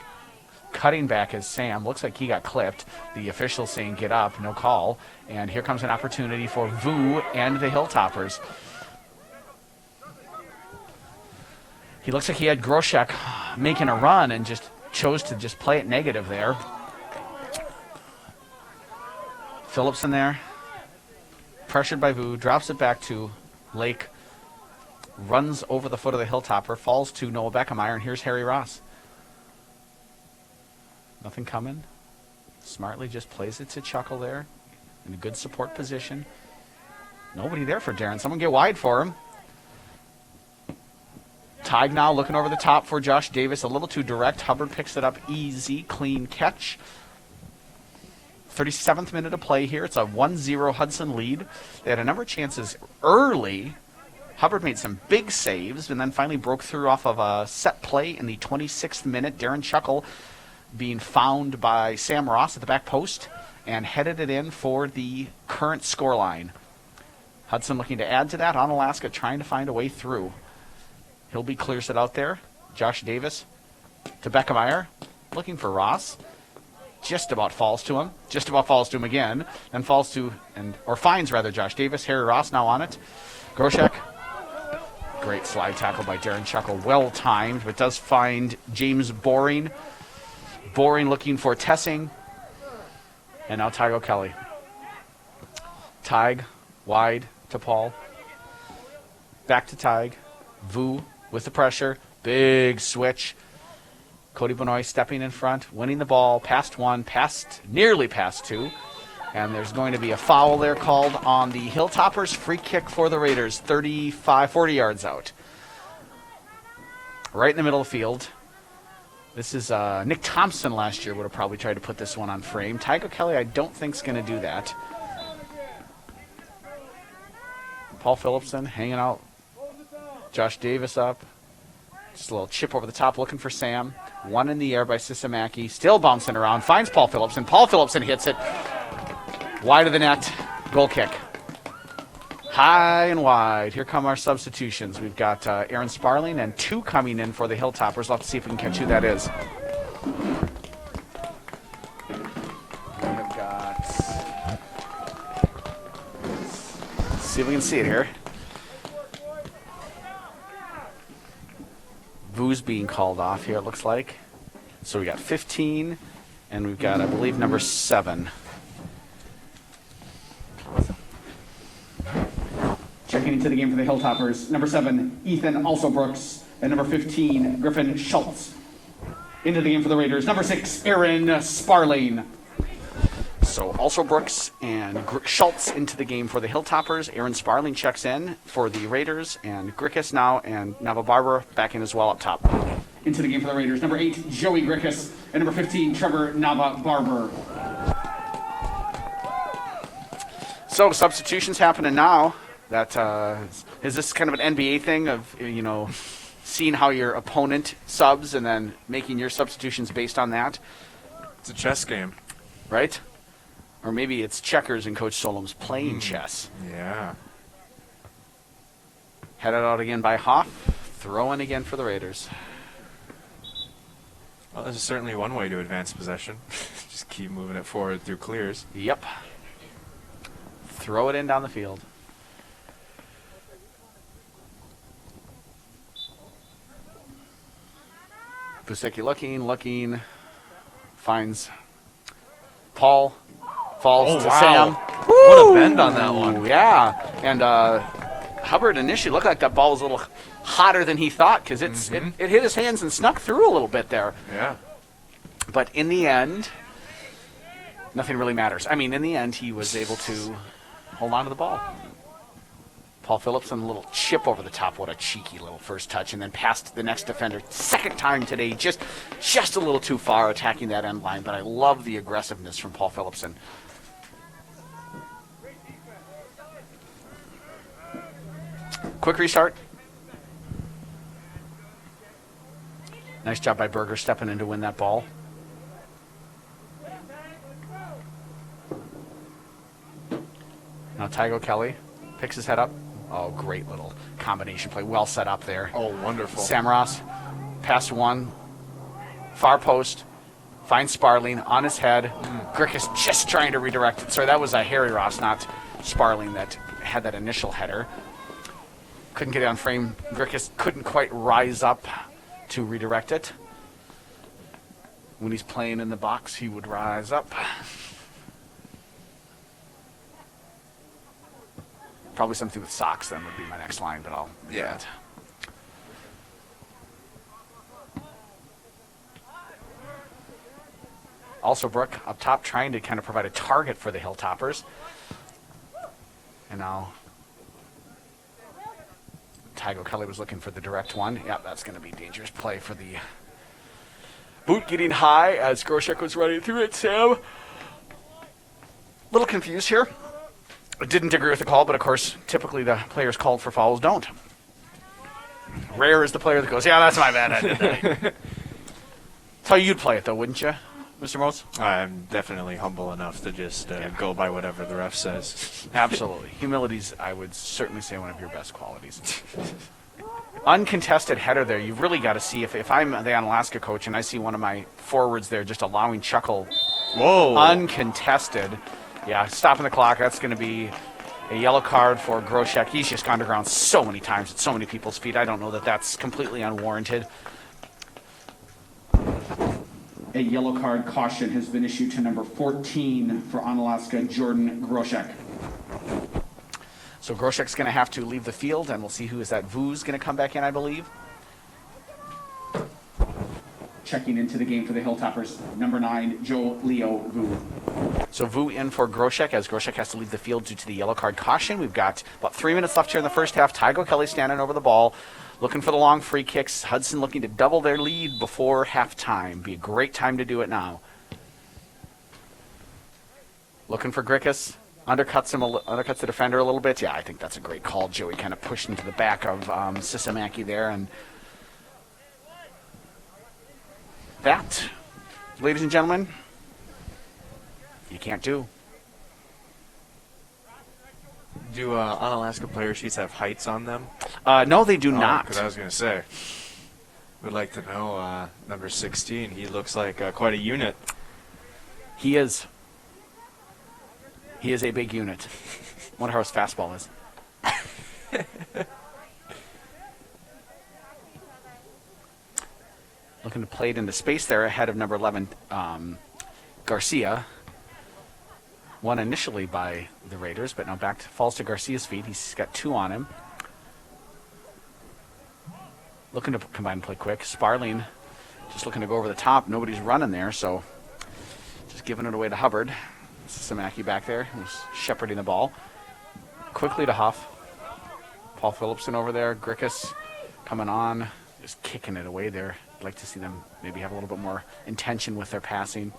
[SPEAKER 1] Cutting back is Sam. Looks like he got clipped. The official saying, get up, no call. And here comes an opportunity for Vu and the Hilltoppers. He looks like he had Groshek making a run and just chose to just play it negative there. Phillipson there. Pressured by Vu. Drops it back to Lake. Runs over the foot of the Hilltopper. Falls to Noah Beckemeyer. And here's Harry Ross. Nothing coming. Smartly just plays it to Chuckle there. In a good support position. Nobody there for Darren. Someone get wide for him. Tig now looking over the top for Josh Davis. A little too direct. Hubbard picks it up easy. Clean catch. 37th minute of play here. It's a 1-0 Hudson lead. They had a number of chances early. Hubbard made some big saves and then finally broke through off of a set play in the 26th minute. Darren Chuckle being found by Sam Ross at the back post and headed it in for the current scoreline. Hudson looking to add to that. Onalaska trying to find a way through. Hilby clears it out there. Josh Davis to Beckemeyer. Looking for Ross. Just about falls to him. Just about falls to him again. Then falls to, or finds rather, Josh Davis. Harry Ross now on it. Groshek. Great slide tackle by Darren Chuckle. Well timed, but does find James Boring. Boring looking for Tessing. And now Tig O'Kelly. Tig wide to Paul. Back to Tig. Vu with the pressure. Big switch. Cody Benoit stepping in front, winning the ball. Past one, nearly past two. And there's going to be a foul there called on the Hilltoppers. Free kick for the Raiders, 40 yards out. right in the middle of the field. This is Nick Thompson last year would have probably tried to put this one on frame. Tygo Kelly, I don't think is going to do that. Paul Phillipson hanging out. Josh Davis up. Just a little chip over the top looking for Sam. One in the air by Sisamaki. Still bouncing around. Finds Paul Phillipson. Paul Phillipson hits it. Wide of the net. Goal kick. High and wide. Here come our substitutions. We've got Aaron Sparling and 2 coming in for the Hilltoppers. We'll have to see if we can catch who that is. We have got... Let's see if we can see it here. Vu's being called off here, it looks like. So we got 15, and we've got, I believe, number 7.
[SPEAKER 3] Checking into the game for the Hilltoppers, number 7, Ethan Also Brooks, and number 15, Griffin Schultz. Into the game for the Raiders, number 6, Aaron Sparling.
[SPEAKER 1] So also Brooks and Schultz into the game for the Hilltoppers. Aaron Sparling checks in for the Raiders, and Grickus now, and Nava Barber back in as well up top.
[SPEAKER 3] Into the game for the Raiders, number 8, Joey Grickus, and number 15, Trevor Nava Barber.
[SPEAKER 1] So substitutions happening now. That is this kind of an NBA thing of, you know, seeing how your opponent subs and then making your substitutions based on that?
[SPEAKER 2] It's a chess game.
[SPEAKER 1] Right? Or maybe it's checkers and Coach Solom's playing chess.
[SPEAKER 2] Yeah.
[SPEAKER 1] Headed out again by Hoff. Throwing again for the Raiders.
[SPEAKER 2] Well, this is certainly one way to advance possession. Just keep moving it forward through clears.
[SPEAKER 1] Yep. Throw it in down the field. Busecki looking, finds Paul, falls to Sam.
[SPEAKER 2] What a bend on that one.
[SPEAKER 1] Yeah, and Hubbard initially looked like that ball was a little hotter than he thought because it hit his hands and snuck through a little bit there.
[SPEAKER 2] Yeah.
[SPEAKER 1] But in the end, nothing really matters. I mean, in the end, he was able to hold on to the ball. Paul Phillipson, a little chip over the top. What a cheeky little first touch. And then past the next defender. Second time today. Just a little too far attacking that end line. But I love the aggressiveness from Paul Phillipson. Quick restart. Nice job by Berger stepping in to win that ball. Now Tygo Kelly picks his head up. Oh, great little combination play. Well set up there.
[SPEAKER 2] Oh, wonderful.
[SPEAKER 1] Sam Ross, pass one, far post, finds Sparling on his head. Grickus just trying to redirect it. Sorry, that was Harry Ross, not Sparling, that had that initial header. Couldn't get it on frame. Grickus couldn't quite rise up to redirect it. When he's playing in the box, he would rise up. Probably something with socks then would be my next line, but I'll leave that. Also Brooke up top trying to kind of provide a target for the Hilltoppers. And now Tygo Kelly was looking for the direct one. Yep, that's going to be dangerous play for the boot getting high as Groshek was running through it. Sam, little confused here. Didn't agree with the call, but of course, typically the players called for fouls don't. Rare is the player that goes, yeah, that's my bad. I did that. That's how you'd play it, though, wouldn't you, Mr. Mose?
[SPEAKER 2] I'm definitely humble enough to just go by whatever the ref says.
[SPEAKER 1] Absolutely. Humility's, I would certainly say, one of your best qualities. Uncontested header there. You've really got to see, if I'm the Onalaska coach and I see one of my forwards there just allowing Chuckle uncontested. Yeah, stopping the clock. That's going to be a yellow card for Groshek. He's just gone to ground so many times at so many people's feet. I don't know that that's completely unwarranted.
[SPEAKER 3] A yellow card caution has been issued to number 14 for Onalaska, Jordan Groshek.
[SPEAKER 1] So Groshek's going to have to leave the field, and we'll see who is that. Vu's going to come back in, I believe.
[SPEAKER 3] Checking into the game for the Hilltoppers, number 9, Joe Leo Vu.
[SPEAKER 1] So Vu in for Groshek as Groshek has to leave the field due to the yellow card caution. We've got about 3 minutes left here in the first half. Tygo Kelly standing over the ball, looking for the long free kicks. Hudson looking to double their lead before halftime. Be a great time to do it now. Looking for Grickus. Undercuts the defender a little bit. Yeah, I think that's a great call. Joey kind of pushed into the back of Sisamaki there. And that, ladies and gentlemen, you can't do.
[SPEAKER 2] Do Onalaska player sheets have heights on them?
[SPEAKER 1] No, they do not.
[SPEAKER 2] Because I was going to say, would like to know number 16. He looks like quite a unit.
[SPEAKER 1] He is. He is a big unit. Wonder how his fastball is. Looking to play it into space there ahead of number 11, Garcia. Won initially by the Raiders, but now falls to Garcia's feet. He's got 2 on him. Looking to combine and play quick. Sparling just looking to go over the top. Nobody's running there, so just giving it away to Hubbard. Samaki back there, who's shepherding the ball. Quickly to Huff. Paul Phillipson over there. Grickus coming on, just kicking it away there. I'd like to see them maybe have a little bit more intention with their passing.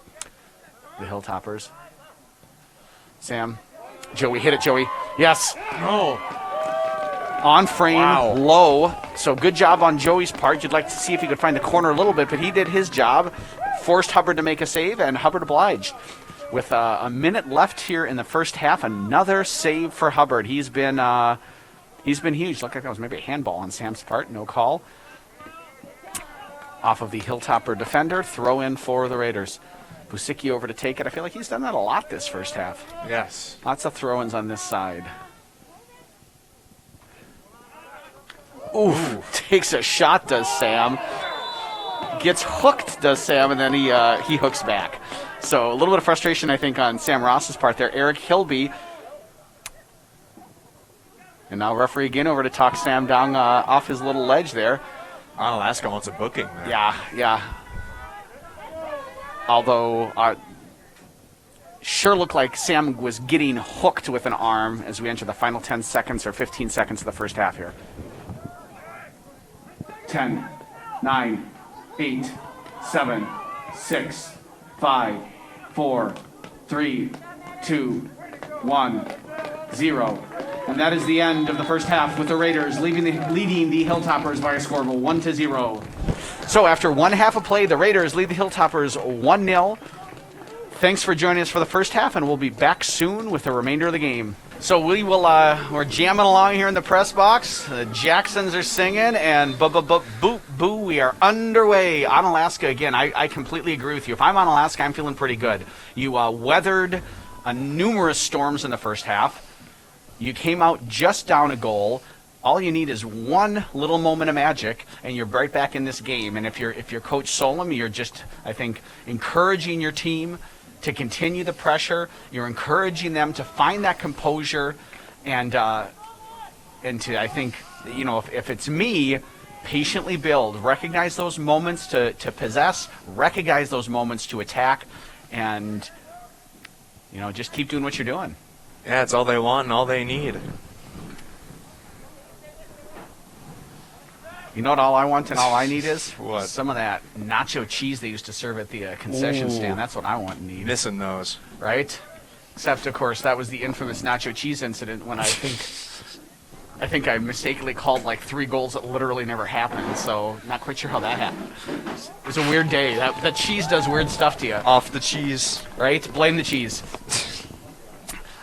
[SPEAKER 1] The Hilltoppers. Sam. Joey, hit it, Joey. Yes.
[SPEAKER 2] No.
[SPEAKER 1] On frame,
[SPEAKER 2] Wow.
[SPEAKER 1] low. So good job on Joey's part. You'd like to see if he could find the corner a little bit, but he did his job. Forced Hubbard to make a save, and Hubbard obliged. With a minute left here in the first half, another save for Hubbard. He's been huge. Looked like that was maybe a handball on Sam's part. No call. Off of the Hilltopper defender. Throw in for the Raiders. Busicki over to take it. I feel like he's done that a lot this first half.
[SPEAKER 2] Yes.
[SPEAKER 1] Lots of throw-ins on this side. Ooh, takes a shot, does Sam. Gets hooked, does Sam, and then he hooks back. So a little bit of frustration, I think, on Sam Ross's part there. Eric Hilby. And now referee again over to talk Sam down off his little ledge there.
[SPEAKER 2] Onalaska wants a booking there.
[SPEAKER 1] Yeah. Although, sure looked like Sam was getting hooked with an arm as we enter the final 10 seconds or 15 seconds of the first half here.
[SPEAKER 3] 10, 9, 8, 7, 6, 5, 4, 3, 2, 1, 0. And that is the end of the first half with the Raiders leading the Hilltoppers by a score of 1-0.
[SPEAKER 1] So after one half of play, the Raiders lead the Hilltoppers 1-0. Thanks for joining us for the first half, and we'll be back soon with the remainder of the game. So we're jamming along here in the press box. The Jacksons are singing, and boo, we are underway. Onalaska, again, I completely agree with you. If I'm Onalaska, I'm feeling pretty good. You weathered numerous storms in the first half. You came out just down a goal. All you need is one little moment of magic, and you're right back in this game. And if you're Coach Solom, you're just, I think, encouraging your team to continue the pressure. You're encouraging them to find that composure, and to, I think, if it's me, patiently build, recognize those moments to possess, recognize those moments to attack, and just keep doing what you're doing.
[SPEAKER 2] Yeah, it's all they want and all they need.
[SPEAKER 1] You know what all I want and all I need is?
[SPEAKER 2] What?
[SPEAKER 1] Some of that nacho cheese they used to serve at the concession
[SPEAKER 2] Ooh.
[SPEAKER 1] stand. That's what I want and need.
[SPEAKER 2] Missing those.
[SPEAKER 1] Right? Except, of course, that was the infamous nacho cheese incident when I think I mistakenly called like 3 goals that literally never happened. So not quite sure how that happened. It was a weird day. That cheese does weird stuff to you.
[SPEAKER 2] Off the cheese.
[SPEAKER 1] Right? Blame the cheese.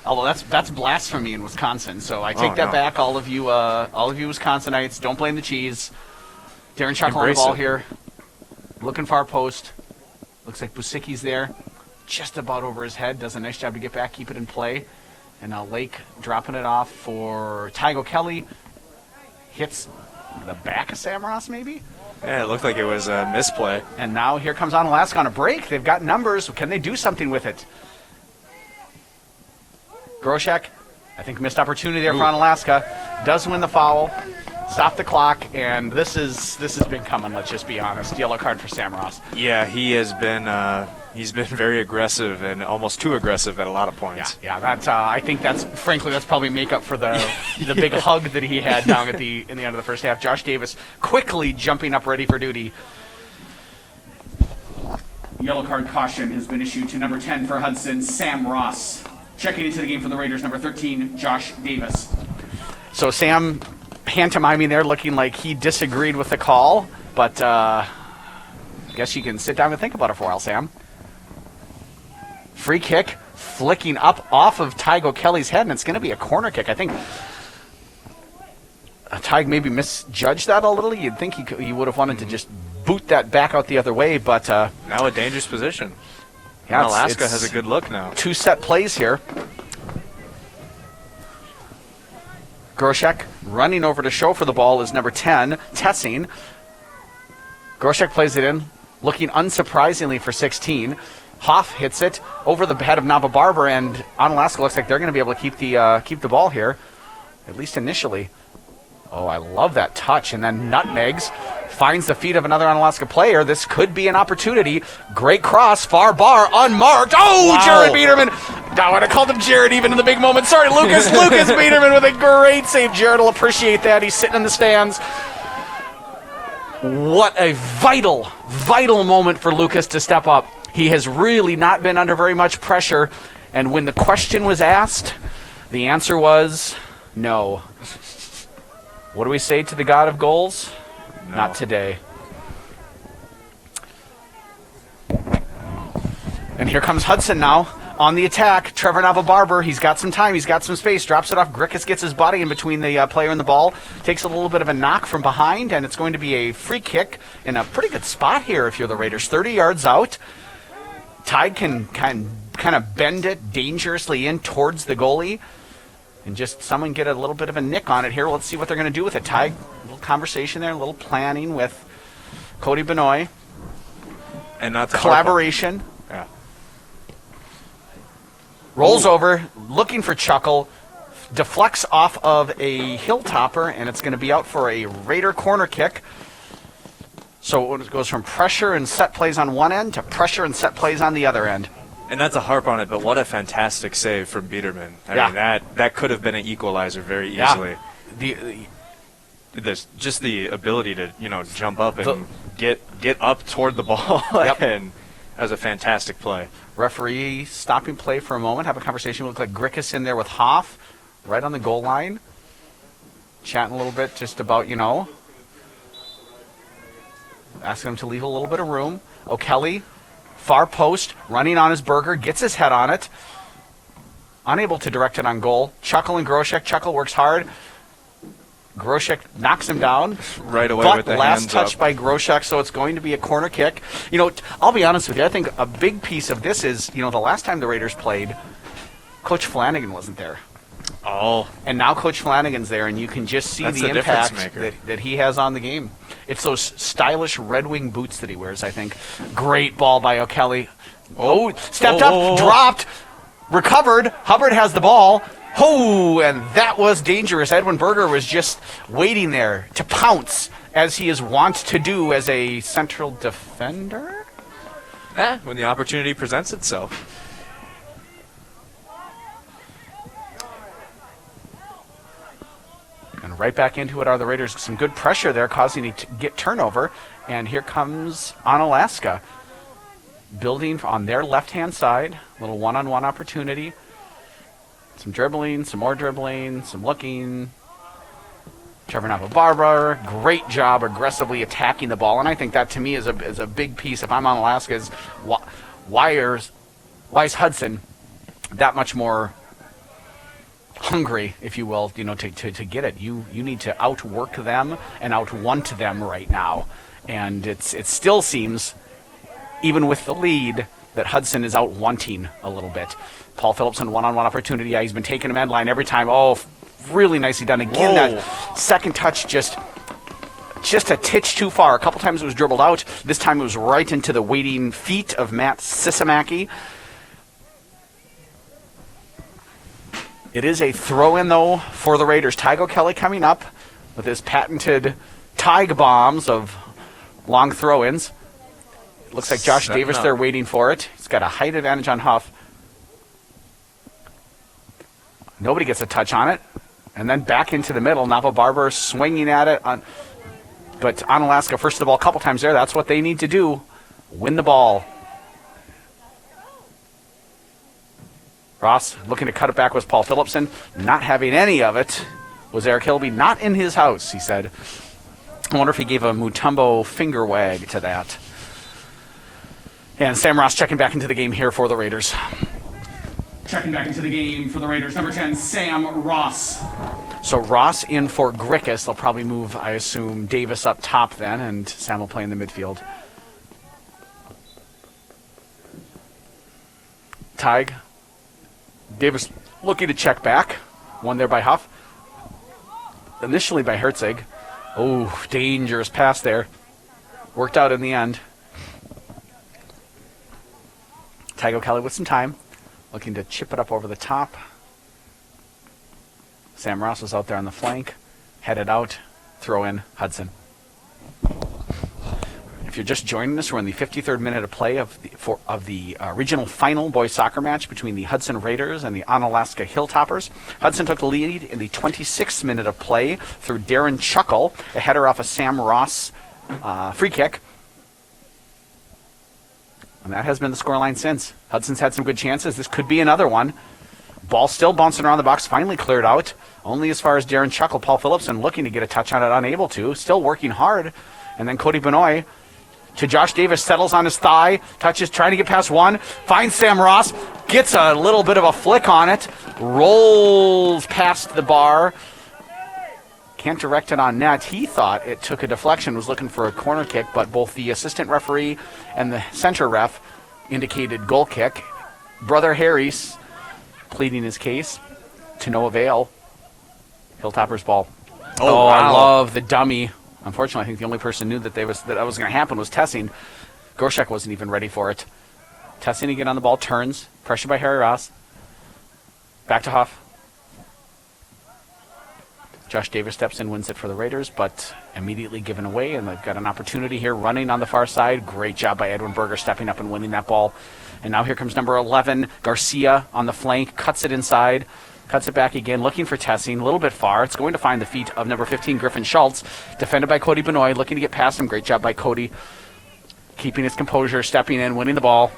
[SPEAKER 1] Although that's blasphemy in Wisconsin, so I take that back. All of you Wisconsinites, don't blame the cheese. Darren Chuckle on the
[SPEAKER 2] Embrace
[SPEAKER 1] ball
[SPEAKER 2] it.
[SPEAKER 1] here, looking for our post. Looks like Busicki's there, just about over his head. Does a nice job to get back, keep it in play. And now Lake dropping it off for Tygo Kelly. Hits the back of Sam Ross, maybe?
[SPEAKER 2] Yeah, it looked like it was a misplay.
[SPEAKER 1] And now here comes Onalaska on a break. They've got numbers. Can they do something with it? Groshek, I think missed opportunity there for Onalaska. Does win the foul. Stop the clock, and this has been coming. Let's just be honest. Yellow card for Sam Ross.
[SPEAKER 2] Yeah, he has been he's been very aggressive and almost too aggressive at a lot of points.
[SPEAKER 1] Yeah. That's I think that's probably makeup for the big hug that he had down in the end of the first half. Josh Davis quickly jumping up, ready for duty.
[SPEAKER 3] Yellow card caution has been issued to number 10 for Hudson, Sam Ross. Checking into the game for the Raiders, number 13, Josh Davis.
[SPEAKER 1] So Sam pantomiming there, looking like he disagreed with the call, but I guess you can sit down and think about it for a while, Sam. Free kick, flicking up off of Tygo Kelly's head, and it's going to be a corner kick. I think Tyg maybe misjudged that a little. You'd think he would have wanted to just boot that back out the other way, but
[SPEAKER 2] now a dangerous position.
[SPEAKER 1] Yeah,
[SPEAKER 2] Onalaska has a good look now.
[SPEAKER 1] 2 set plays here. Groshek running over to show for the ball is number 10, Tessing. Groshek plays it in, looking unsurprisingly for 16. Hoff hits it over the head of Nava Barber, and Onalaska looks like they're going to be able to keep the ball here, at least initially. Oh, I love that touch. And then Nutmegs finds the feet of another Onalaska player. This could be an opportunity. Great cross, far bar, unmarked. Oh, wow. Jared Biederman. I would have called him Jared even in the big moment. Sorry, Lucas. Lucas Biederman with a great save. Jared will appreciate that. He's sitting in the stands. What a vital, vital moment for Lucas to step up. He has really not been under very much pressure. And when the question was asked, the answer was no. What do we say to the god of goals? No. Not today. And here comes Hudson now on the attack. Trevor Nava-Barber, he's got some time, he's got some space, drops it off. Grickus gets his body in between the player and the ball, takes a little bit of a knock from behind, and it's going to be a free kick in a pretty good spot here if you're the Raiders. 30 yards out. Tide can kind of bend it dangerously in towards the goalie. And just someone get a little bit of a nick on it here. Let's see what they're going to do with it. Ty, a little conversation there, a little planning with Cody Benoit.
[SPEAKER 2] And not the
[SPEAKER 1] collaboration.
[SPEAKER 2] Yeah.
[SPEAKER 1] Rolls over, looking for Chuckle. Deflects off of a Hilltopper, and it's going to be out for a Raider corner kick. So it goes from pressure and set plays on one end to pressure and set plays on the other end.
[SPEAKER 2] And not to harp on it, but what a fantastic save from Biederman. I mean, that could have been an equalizer very easily. Just the ability to, jump up and get up toward the ball.
[SPEAKER 1] Yep.
[SPEAKER 2] And that was a fantastic play.
[SPEAKER 1] Referee stopping play for a moment, have a conversation. Look like Grickus in there with Hoff right on the goal line. Chatting a little bit just about, asking him to leave a little bit of room. O'Kelly, far post, running on his burger, gets his head on it. Unable to direct it on goal. Chuckle and Groshek. Chuckle works hard. Groshek knocks him down.
[SPEAKER 2] Right away
[SPEAKER 1] but
[SPEAKER 2] with the
[SPEAKER 1] last
[SPEAKER 2] hands
[SPEAKER 1] touch
[SPEAKER 2] up.
[SPEAKER 1] by Groshek, so it's going to be a corner kick. I'll be honest with you. I think a big piece of this is, the last time the Raiders played, Coach Flanagan wasn't there.
[SPEAKER 2] Oh.
[SPEAKER 1] And now Coach Flanagan's there, and you can just see the impact that he has on the game. It's those stylish Red Wing boots that he wears, I think. Great ball by O'Kelly. Stepped up, dropped, recovered. Hubbard has the ball. And that was dangerous. Edwin Berger was just waiting there to pounce, as he is wont to do as a central defender.
[SPEAKER 2] When the opportunity presents itself.
[SPEAKER 1] And right back into it are the Raiders. Some good pressure there, causing it to get turnover. And here comes Onalaska, building on their left-hand side. A little one-on-one opportunity. Some dribbling, some more dribbling, some looking. Trevor Nava-Barber, great job aggressively attacking the ball. And I think that, to me, is a big piece. If I'm Onalaska, is why is Hudson that much more hungry, if you will, to get it. You need to outwork them and outwant them right now. And it still seems, even with the lead, that Hudson is outwanting a little bit. Paul Phillipson, one-on-one opportunity. He's been taking him end line every time. Really nicely done. Again, that second touch just a titch too far. A couple times it was dribbled out. This time it was right into the waiting feet of Matt Sisamaki. It is a throw-in, though, for the Raiders. Tygo Kelly coming up. with his patented Tig bombs of long throw-ins. It looks like Josh
[SPEAKER 2] Setting
[SPEAKER 1] Davis
[SPEAKER 2] up.
[SPEAKER 1] there waiting for it. He's got a height advantage on Huff. Nobody gets a touch on it. And then back into the middle. Nava Barber swinging at it. But Onalaska, first of all, a couple times there. That's what they need to do. Win the ball. Ross looking to cut it back was Paul Phillipson. Not having any of it was Eric Hilby. Not in his house, he said. I wonder if he gave a Mutombo finger wag to that. And Sam Ross checking back into the game here for the Raiders.
[SPEAKER 3] Checking back into the game for the Raiders, number 10, Sam Ross.
[SPEAKER 1] So Ross in for Grickus. They'll probably move, I assume, Davis up top then, and Sam will play in the midfield. Tig. Davis looking to check back. One there by Huff. Initially by Herzig. Oh, dangerous pass there. Worked out in the end. Tig O'Kelly with some time. Looking to chip it up over the top. Sam Ross was out there on the flank. Headed out. Throw in Hudson. If you're just joining us, we're in the 53rd minute of play of the regional final boys soccer match between the Hudson Raiders and the Onalaska Hilltoppers. Hudson took the lead in the 26th minute of play through Darren Chuckle, a header off a Sam Ross free kick. And that has been the scoreline since. Hudson's had some good chances. This could be another one. Ball still bouncing around the box, finally cleared out. Only as far as Darren Chuckle. Paul Phillipson looking to get a touch on it, unable to. Still working hard. And then Cody Benoit to Josh Davis, settles on his thigh, touches, trying to get past one, finds Sam Ross, gets a little bit of a flick on it, rolls past the bar. Can't direct it on net. He thought it took a deflection, was looking for a corner kick, but both the assistant referee and the center ref indicated goal kick. Brother Harry's pleading his case to no avail. Hilltoppers ball.
[SPEAKER 2] Oh, wow.
[SPEAKER 1] I love the dummy. Unfortunately, I think the only person who knew that that was going to happen was Tessing. Gorshek wasn't even ready for it. Tessing again on the ball, turns, pressure by Harry Ross. Back to Huff. Josh Davis steps in, wins it for the Raiders, but immediately given away, and they've got an opportunity here running on the far side. Great job by Edwin Berger stepping up and winning that ball. And now here comes number 11, Garcia on the flank, cuts it inside, cuts it back again, looking for Tessing, a little bit far. It's going to find the feet of number 15, Griffin Schultz, defended by Cody Benoit, looking to get past him. Great job by Cody, keeping his composure, stepping in, winning the ball.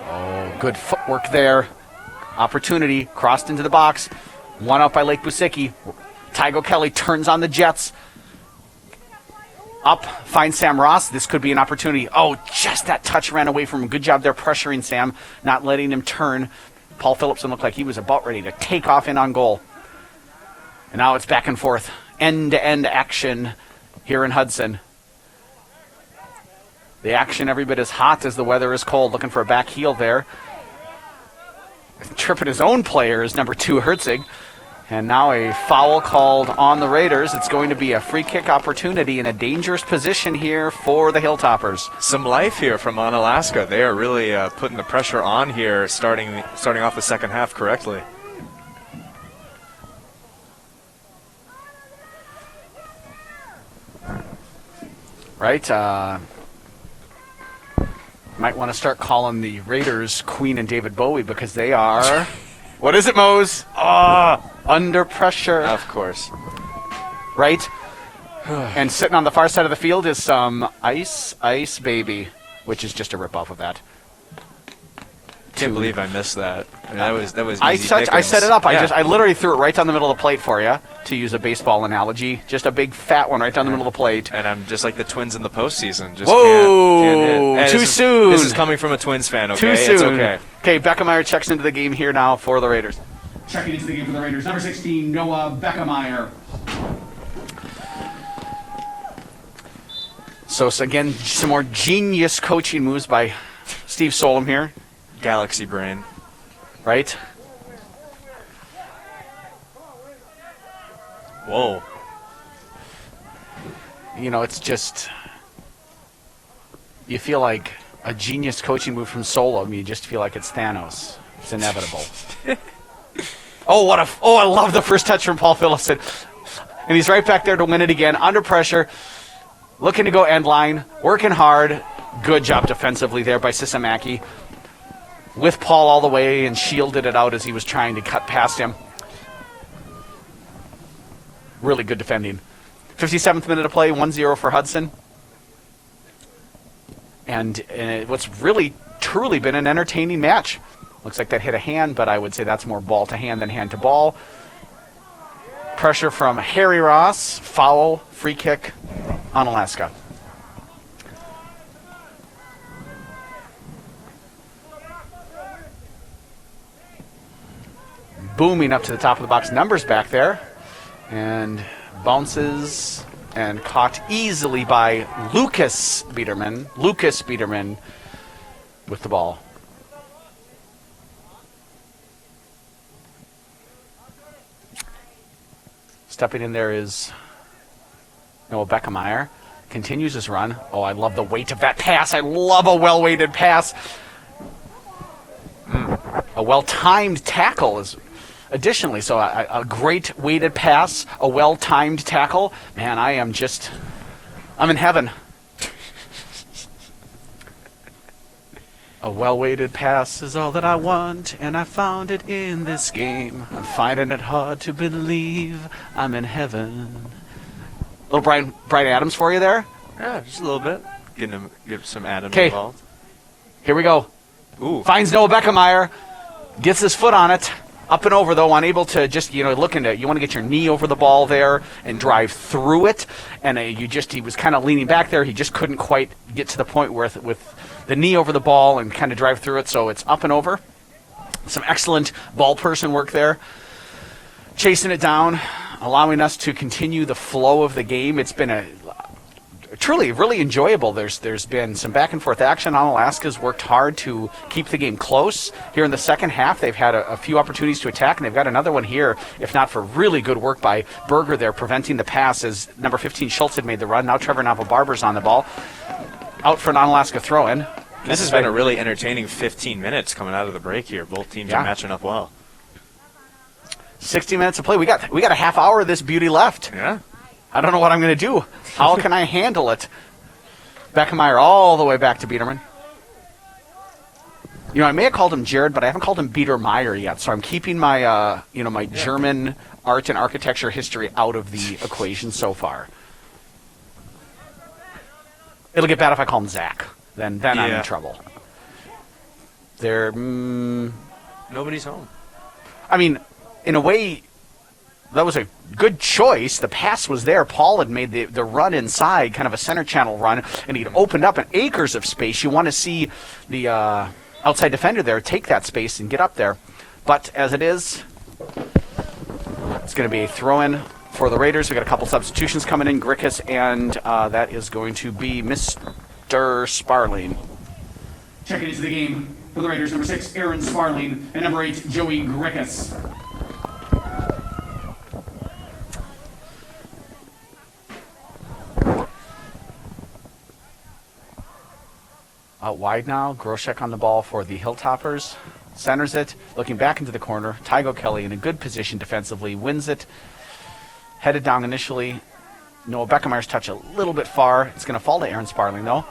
[SPEAKER 1] Oh, good footwork there. Opportunity, crossed into the box. One out by Lake Busicki. Tygo Kelly turns on the Jets. Up, finds Sam Ross. This could be an opportunity. Oh, just that touch ran away from him. Good job there pressuring Sam, not letting him turn. Paul Phillipson looked like he was about ready to take off in on goal. And now it's back and forth. End-to-end action here in Hudson. The action every bit as hot as the weather is cold. Looking for a back heel there. Tripping his own player is number 2, Herzig. And now a foul called on the Raiders. It's going to be a free kick opportunity in a dangerous position here for the Hilltoppers.
[SPEAKER 2] Some life here from Onalaska. They are really putting the pressure on here, starting off the second half correctly.
[SPEAKER 1] Right? Might want to start calling the Raiders Queen and David Bowie because they are... What is it, Mose? Under pressure.
[SPEAKER 2] Of course.
[SPEAKER 1] Right? And sitting on the far side of the field is some Ice Ice Baby, which is just a ripoff of that.
[SPEAKER 2] Can't believe I missed that. I mean, that was.
[SPEAKER 1] I
[SPEAKER 2] easy
[SPEAKER 1] set it up.
[SPEAKER 2] Yeah.
[SPEAKER 1] I literally threw it right down the middle of the plate for you, to use a baseball analogy. Just a big fat one right down the middle of the plate.
[SPEAKER 2] And I'm just like the Twins in the postseason. Just
[SPEAKER 1] Whoa!
[SPEAKER 2] can't hit. Hey,
[SPEAKER 1] Too soon.
[SPEAKER 2] This is coming from a Twins fan. Okay,
[SPEAKER 1] Too soon.
[SPEAKER 2] It's okay.
[SPEAKER 1] Okay, Beckemeyer checks into the game here now for the Raiders.
[SPEAKER 3] Checking into the game for the Raiders, number 16, Noah Beckemeyer.
[SPEAKER 1] So again, some more genius coaching moves by Steve Solom here,
[SPEAKER 2] Galaxy brain.
[SPEAKER 1] right?
[SPEAKER 2] Whoa.
[SPEAKER 1] You know, it's just, you feel like a genius coaching move from Solom. You just feel like it's Thanos. It's inevitable. I love the first touch from Paul Phillipson. And he's right back there to win it again, under pressure, looking to go end line, working hard. Good job defensively there by Sisamaki. With Paul all the way and shielded it out as he was trying to cut past him. Really good defending. 57th minute of play, 1-0 for Hudson. And what's really, truly been an entertaining match. Looks like that hit a hand, but I would say that's more ball to hand than hand to ball. Pressure from Harry Ross. Foul, free kick, Onalaska. Booming up to the top of the box. Numbers back there. And bounces and caught easily by Lucas Biederman. Lucas Biederman with the ball. Stepping in there is Noah Beckemeyer. Continues his run. Oh, I love the weight of that pass. I love a well-weighted pass. A well-timed tackle is additionally. So a great weighted pass, a well-timed tackle. Man, I'm in heaven. A well-weighted pass is all that I want, and I found it in this game. I'm finding it hard to believe I'm in heaven. Little Brian Adams for you there.
[SPEAKER 2] Yeah, just a little bit. Get some Adams
[SPEAKER 1] 'Kay.
[SPEAKER 2] involved.
[SPEAKER 1] Here we go.
[SPEAKER 2] Ooh.
[SPEAKER 1] Finds Noah Beckemeyer. Gets his foot on it. Up and over, though, unable to just, looking at, you want to get your knee over the ball there and drive through it. And he was kind of leaning back there. He just couldn't quite get to the point where with the knee over the ball and kind of drive through it. So it's up and over. Some excellent ball person work there. Chasing it down, allowing us to continue the flow of the game. It's been truly really enjoyable. There's been some back and forth action. Onalaska's worked hard to keep the game close. Here in the second half, they've had a few opportunities to attack, and they've got another one here, if not for really good work by Berger there, preventing the pass as number 15 Schultz had made the run. Now Trevor Nava-Barber's on the ball. Out for an Onalaska throw-in.
[SPEAKER 2] This has been a really entertaining 15 minutes coming out of the break here. Both teams are matching up well.
[SPEAKER 1] 60 minutes of play. We got a half hour of this beauty left.
[SPEAKER 2] Yeah.
[SPEAKER 1] I don't know what I'm going to do. How can I handle it? Beckemeyer all the way back to Biederman. I may have called him Jared, but I haven't called him Biedermeier yet. So I'm keeping my, my German art and architecture history out of the equation so far. It'll get bad if I call him Zach. Then I'm in trouble.
[SPEAKER 2] Nobody's home.
[SPEAKER 1] I mean, in a way, that was a good choice. The pass was there. Paul had made the run inside, kind of a center channel run, and he'd opened up an acres of space. You want to see the outside defender there take that space and get up there. But as it is, it's going to be a throw-in for the Raiders. We've got a couple substitutions coming in, Grickus, and that is going to be Mr. Sparling.
[SPEAKER 3] Checking into the game for the Raiders, number 6, Aaron Sparling, and number 8, Joey Grickus.
[SPEAKER 1] Out wide now, Groshek on the ball for the Hilltoppers. Centers it, looking back into the corner. Tygo Kelly in a good position defensively, wins it. Headed down initially. Noah Beckemeyer's touch a little bit far. It's going to fall to Aaron Sparling, though.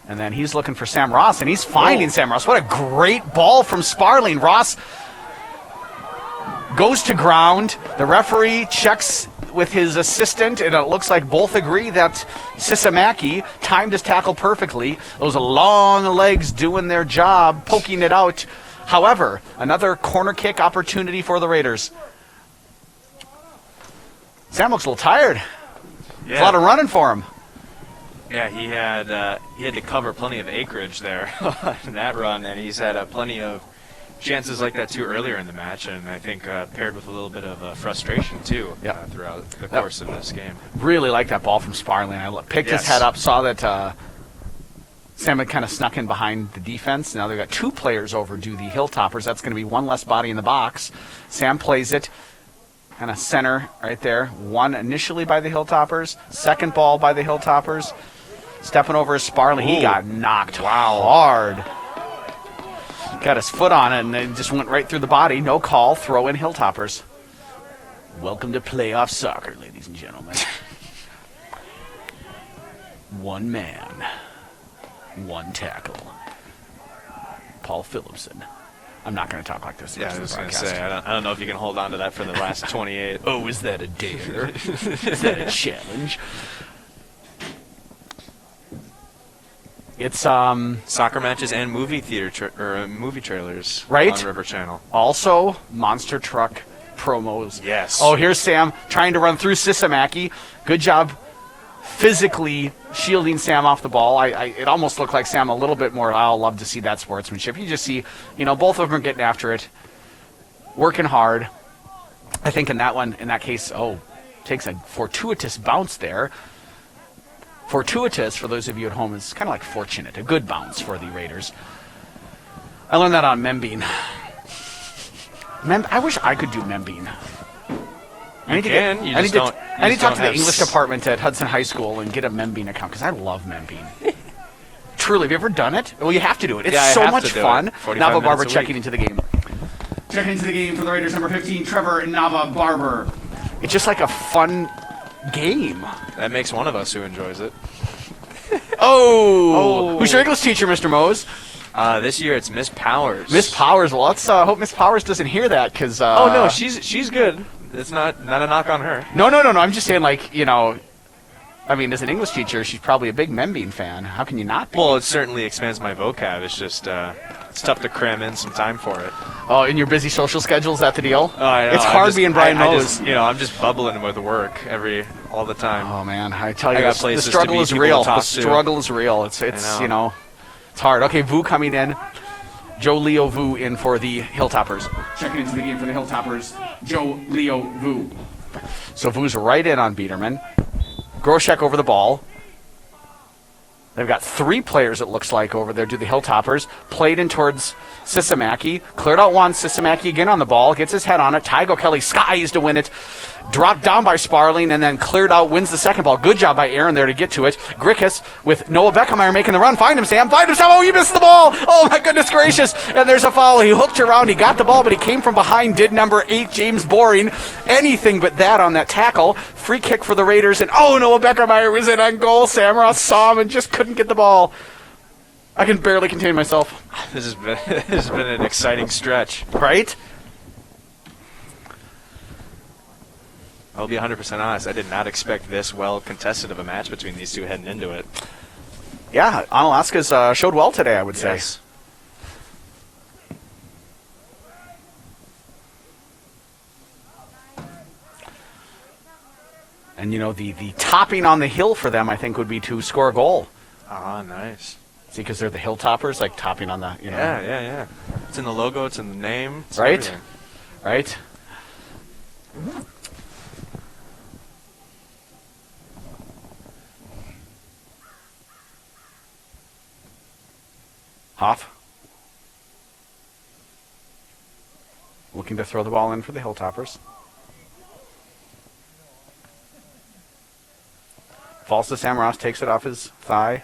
[SPEAKER 1] And then he's looking for Sam Ross, and he's finding Sam Ross. What a great ball from Sparling. Ross goes to ground. The referee checks with his assistant, and it looks like both agree that Sisamaki timed his tackle perfectly. Those long legs doing their job, poking it out. However, another corner kick opportunity for the Raiders. Sam looks a little tired. There's a lot of running for him.
[SPEAKER 2] Yeah, he had to cover plenty of acreage there in that run, and he's had plenty of chances like that too earlier in the match, and I think paired with a little bit of frustration too throughout the course of this game.
[SPEAKER 1] Really like that ball from Sparling. I picked his head up, saw that Sam had kind of snuck in behind the defense. Now they've got two players overdue, the Hilltoppers. That's going to be one less body in the box. Sam plays it. Kind of center right there. One initially by the Hilltoppers. Second ball by the Hilltoppers. Stepping over is Sparling. He got knocked hard. Got his foot on it and it just went right through the body. No call. Throw in Hilltoppers. Welcome to playoff soccer, ladies and gentlemen. One man, one tackle. Paul Phillipson. I'm not going to talk like this. the
[SPEAKER 2] Yeah,
[SPEAKER 1] rest
[SPEAKER 2] I
[SPEAKER 1] of
[SPEAKER 2] was
[SPEAKER 1] the
[SPEAKER 2] going to
[SPEAKER 1] broadcast.
[SPEAKER 2] say, I don't know if you can hold on to that for the last 28.
[SPEAKER 1] Oh, is that a dare? Is that a challenge? It's
[SPEAKER 2] Soccer matches and movie theater movie trailers
[SPEAKER 1] Right?
[SPEAKER 2] on River Channel.
[SPEAKER 1] also monster truck promos.
[SPEAKER 2] Yes.
[SPEAKER 1] Oh, here's Sam trying to run through Sisamaki. Good job physically shielding Sam off the ball. It almost looked like Sam a little bit more. I'll love to see that sportsmanship. You just see, both of them are getting after it, working hard. I think in that case, takes a fortuitous bounce there. Fortuitous, for those of you at home, is kind of like fortunate. A good bounce for the Raiders. I learned that on Membean. I wish I could do Membean. I need to talk to the English department at Hudson High School and get a Membean account, because I love Membean. Truly, have you ever done it? Well, you have to do it. It's
[SPEAKER 2] I
[SPEAKER 1] so
[SPEAKER 2] have
[SPEAKER 1] much
[SPEAKER 2] to do
[SPEAKER 1] fun.
[SPEAKER 2] it. 45
[SPEAKER 1] Nava Barber
[SPEAKER 2] minutes a
[SPEAKER 1] checking
[SPEAKER 2] week.
[SPEAKER 1] into the game.
[SPEAKER 3] Checking into the game for the Raiders, number 15, Trevor Nava Barber.
[SPEAKER 1] It's just like a fun game.
[SPEAKER 2] That makes one of us who enjoys it.
[SPEAKER 1] Oh! Who's your English teacher, Mr. Mose?
[SPEAKER 2] This year it's Miss Powers.
[SPEAKER 1] Miss Powers. Well, let's hope Miss Powers doesn't hear that, because...
[SPEAKER 2] Oh, no, she's good. It's not a knock on her.
[SPEAKER 1] No. I'm just saying, as an English teacher, she's probably a big Membean fan. How can you not be?
[SPEAKER 2] Well, it certainly expands my vocab. It's just it's tough to cram in some time for it.
[SPEAKER 1] Oh, in your busy social schedule, is that the deal?
[SPEAKER 2] Oh, I know.
[SPEAKER 1] It's hard being Brian Mose.
[SPEAKER 2] I'm just bubbling with work all the time.
[SPEAKER 1] Oh man, I tell you,
[SPEAKER 2] I got
[SPEAKER 1] the
[SPEAKER 2] places to
[SPEAKER 1] struggle
[SPEAKER 2] meet,
[SPEAKER 1] is
[SPEAKER 2] people
[SPEAKER 1] real.
[SPEAKER 2] to talk
[SPEAKER 1] The
[SPEAKER 2] to.
[SPEAKER 1] struggle is real. It's
[SPEAKER 2] know.
[SPEAKER 1] it's hard. Okay, Vu coming in. Joe Leo Vu in for the Hilltoppers.
[SPEAKER 3] Checking into the game for the Hilltoppers, Joe Leo Vu.
[SPEAKER 1] So Vu's right in on Biederman. Groshek over the ball. They've got three players, it looks like, over there to the Hilltoppers. Played in towards Sisamaki. Cleared out one. Sisamaki again on the ball. Gets his head on it. Tygo Kelly skies to win it. Dropped down by Sparling and then cleared out, wins the second ball. Good job by Aaron there to get to it. Grickus with Noah Beckemeyer making the run. Find him, Sam. Find him, Sam. Oh, he missed the ball. Oh, my goodness gracious. And there's a foul. He hooked around. He got the ball, but he came from behind. Did number 8, James Boring. Anything but that on that tackle. Free kick for the Raiders. And, Noah Beckemeyer was in on goal. Samra saw him and just couldn't get the ball. I can barely contain myself.
[SPEAKER 2] This has been an exciting stretch.
[SPEAKER 1] Right?
[SPEAKER 2] I'll be 100% honest. I did not expect this well contested of a match between these two heading into it.
[SPEAKER 1] Yeah, Onalaska's showed well today, I would say.
[SPEAKER 2] Yes.
[SPEAKER 1] And, the topping on the hill for them, I think, would be to score a goal.
[SPEAKER 2] Ah, nice.
[SPEAKER 1] See, because they're the Hilltoppers, like topping on the,
[SPEAKER 2] Yeah. It's in the logo. It's in the name. It's
[SPEAKER 1] Right?
[SPEAKER 2] everything.
[SPEAKER 1] Right? Hoff. Looking to throw the ball in for the Hilltoppers. Falls to Sam Ross, takes it off his thigh.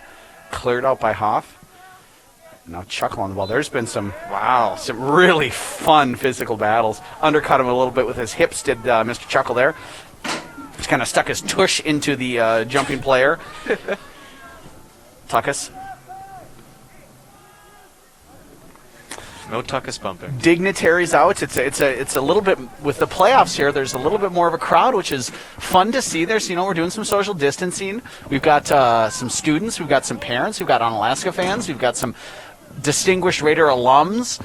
[SPEAKER 1] Cleared out by Hoff. Now Chuckle on the ball. There's been some really fun physical battles. Undercut him a little bit with his hips, did Mr. Chuckle there. Just kind of stuck his tush into the jumping player. Tuckus.
[SPEAKER 2] No tuckus bumping.
[SPEAKER 1] Dignitaries out. It's a little bit with the playoffs here. There's a little bit more of a crowd, which is fun to see. We're doing some social distancing. We've got some students. We've got some parents. We've got Onalaska fans. We've got some distinguished Raider alums.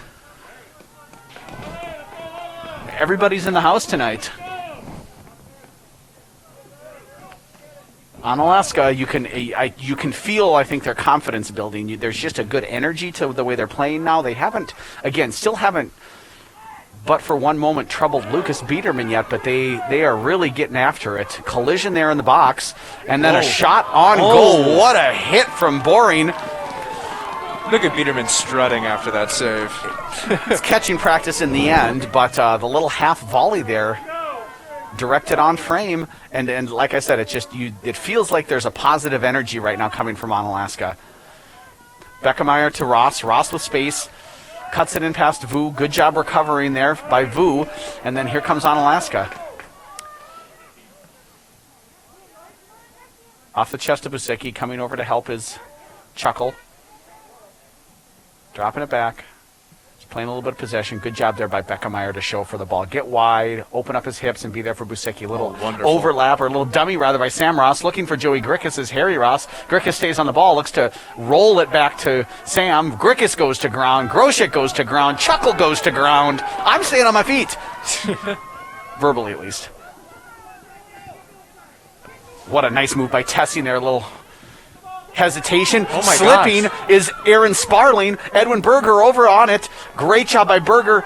[SPEAKER 1] Everybody's in the house tonight. Onalaska, you can feel, I think, their confidence building. There's just a good energy to the way they're playing now. They still haven't, but for one moment, troubled Lucas Biederman yet, but they are really getting after it. Collision there in the box, and then a shot on goal. What a hit from Boring.
[SPEAKER 2] Look at Biederman strutting after that save.
[SPEAKER 1] It's catching practice in the end, but the little half volley there, directed on frame, and like I said, it feels like there's a positive energy right now coming from Onalaska. Beckemeyer to Ross with space, cuts it in past Vu. Good job recovering there by Vu, and then here comes Onalaska. Off the chest of Busicki, coming over to help his Chuckle. Dropping it back. Just playing a little bit of possession. Good job there by Beckemeyer to show for the ball. Get wide, open up his hips, and be there for Busicki. A little overlap, or a little dummy, rather, by Sam Ross. Looking for Joey Grickus' Harry Ross. Grickus stays on the ball, looks to roll it back to Sam. Grickus goes to ground. Groshek goes to ground. Chuckle goes to ground. I'm staying on my feet. Verbally, at least. What a nice move by Tessie there. A little hesitation.
[SPEAKER 2] Oh my
[SPEAKER 1] Slipping
[SPEAKER 2] gosh.
[SPEAKER 1] is Aaron Sparling. Edwin Berger over on it. Great job by Berger.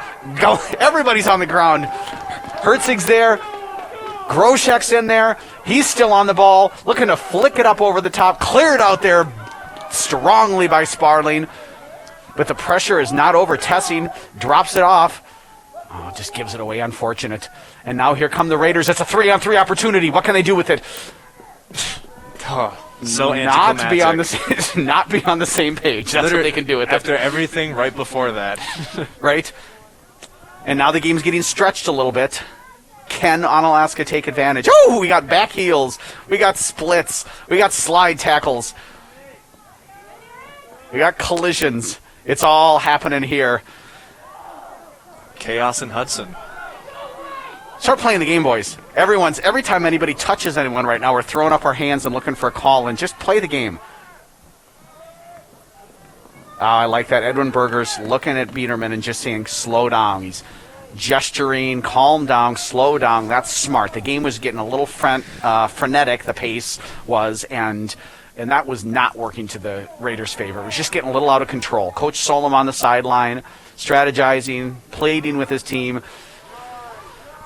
[SPEAKER 1] Everybody's on the ground. Herzig's there. Groshek's in there. He's still on the ball. Looking to flick it up over the top. Cleared out there strongly by Sparling. But the pressure is not over. Tessing drops it off. Oh, just gives it away. Unfortunate. And now here come the Raiders. It's a 3-on-3 opportunity. What can they do with it?
[SPEAKER 2] So
[SPEAKER 1] not be on
[SPEAKER 2] anticlimactic.
[SPEAKER 1] the not be on the same page. That's what they can do with it,
[SPEAKER 2] After everything right before that.
[SPEAKER 1] right? And now the game's getting stretched a little bit. Can Onalaska take advantage? Oh, we got back heels, we got splits, we got slide tackles, we got collisions. It's all happening here.
[SPEAKER 2] Chaos in Hudson.
[SPEAKER 1] Start playing the game, boys. Every time anybody touches anyone right now, we're throwing up our hands and looking for a call, and just play the game. I like that. Edwin Berger's looking at Biederman and just saying, slow down. He's gesturing, calm down, slow down. That's smart. The game was getting a little frenetic, the pace was, and that was not working to the Raiders' favor. It was just getting a little out of control. Coach Solom on the sideline, strategizing, pleading with his team.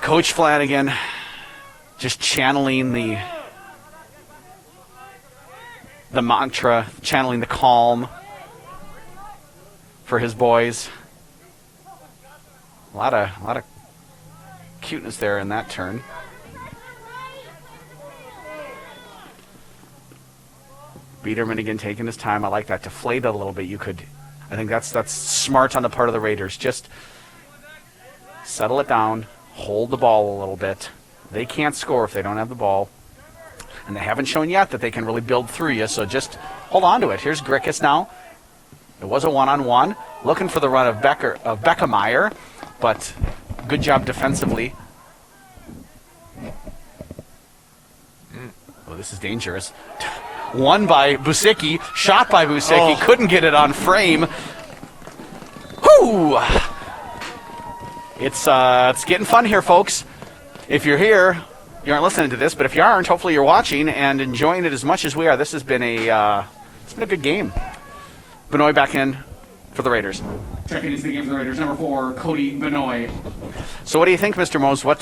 [SPEAKER 1] Coach Flanagan just channeling the mantra, channeling the calm for his boys. A lot of cuteness there in that turn. Biederman again taking his time. I like that. Deflate it a little bit. I think that's smart on the part of the Raiders. Just settle it down. Hold the ball a little bit. They can't score if they don't have the ball. And they haven't shown yet that they can really build through you, so just hold on to it. Here's Grickus now. It was a one-on-one. Looking for the run of Beckemeyer, but good job defensively. Oh, this is dangerous. Won by Busicki. Shot by Busicki. Couldn't get it on frame. Whoo! It's getting fun here, folks. If you're here, you aren't listening to this, but if you aren't, hopefully you're watching and enjoying it as much as we are. This has been a good game. Benoit back in for the Raiders.
[SPEAKER 3] Checking into the game for the Raiders, number 4, Cody Benoit.
[SPEAKER 1] So what do you think, Mr. Mose? What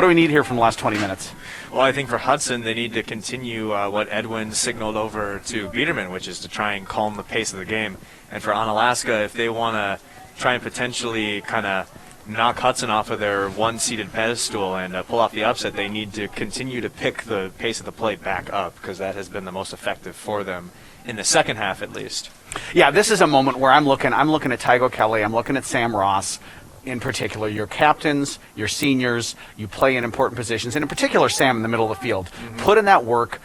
[SPEAKER 1] do we need here from the last 20 minutes?
[SPEAKER 2] Well, I think for Hudson, they need to continue what Edwin signaled over to Biederman, which is to try and calm the pace of the game. And for Onalaska, if they want to try and potentially kind of knock Hudson off of their one-seated pedestal and pull off the upset, they need to continue to pick the pace of the play back up, because that has been the most effective for them in the second half, at least.
[SPEAKER 1] Yeah, this is a moment where I'm looking at Tygo Kelly, I'm looking at Sam Ross in particular. Your captains, your seniors, you play in important positions, and in particular Sam in the middle of the field. Mm-hmm. Put in that work.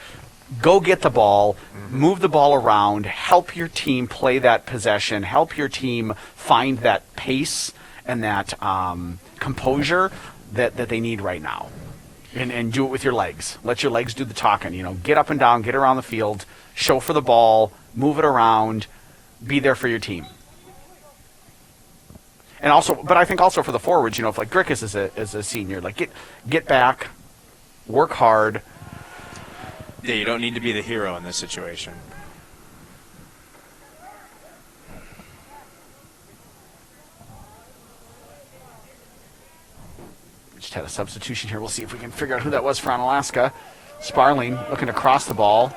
[SPEAKER 1] Go get the ball, move the ball around, help your team play that possession, help your team find that pace and that composure that they need right now. And do it with your legs. Let your legs do the talking. Get up and down, get around the field, show for the ball, move it around, be there for your team. And also, but I think also for the forwards, if like Grickus is a senior, like get back, work hard.
[SPEAKER 2] Yeah, you don't need to be the hero in this situation.
[SPEAKER 1] We just had a substitution here. We'll see if we can figure out who that was for Onalaska. Sparling looking to cross the ball.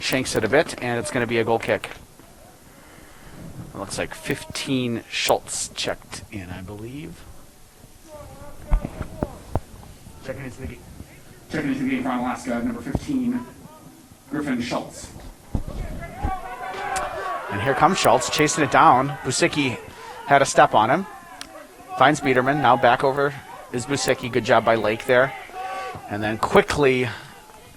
[SPEAKER 1] Shanks it a bit, and it's going to be a goal kick. It looks like 15 Schultz checked in, I believe.
[SPEAKER 3] Checking into the game for Onalaska, number 15, Griffin Schultz.
[SPEAKER 1] And here comes Schultz, chasing it down. Busicki had a step on him. Finds Biederman. Now back over is Busicki. Good job by Lake there. And then quickly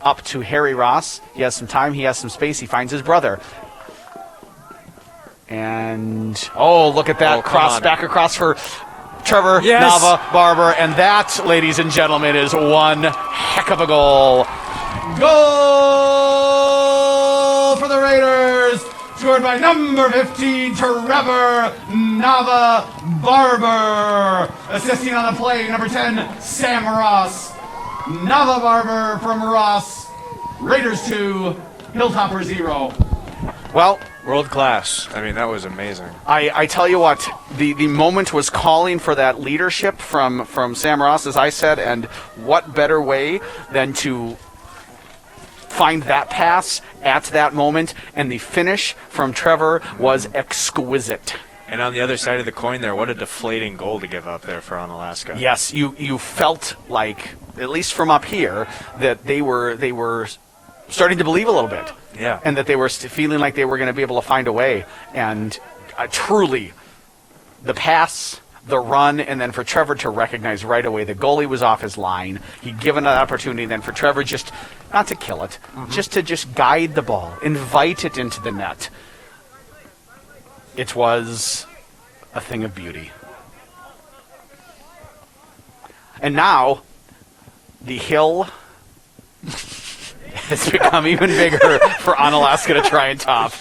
[SPEAKER 1] up to Harry Ross. He has some time. He has some space. He finds his brother. And, look at that. Back across for Trevor Nava Barber. And that, ladies and gentlemen, is one heck of a goal. Goal for the Raiders. Scored by number 15, Trevor Nava Barber. Assisting on the play, number 10, Sam Ross. Nava Barber from Ross. Raiders 2, Hilltopper 0. Well,
[SPEAKER 2] World class. I mean, that was amazing.
[SPEAKER 1] I tell you what, the moment was calling for that leadership from Sam Ross, as I said, and what better way than to find that pass at that moment, and the finish from Trevor was exquisite.
[SPEAKER 2] And on the other side of the coin there, what a deflating goal to give up there for Onalaska.
[SPEAKER 1] Yes, you felt like, at least from up here, that they were starting to believe a little bit.
[SPEAKER 2] Yeah.
[SPEAKER 1] And that they were feeling like they were going to be able to find a way. And truly, the pass, the run, and then for Trevor to recognize right away the goalie was off his line. He'd given an opportunity then for Trevor just not to kill it, just to guide the ball, invite it into the net. It was a thing of beauty. And now, the hill has become even bigger for Onalaska to try and top.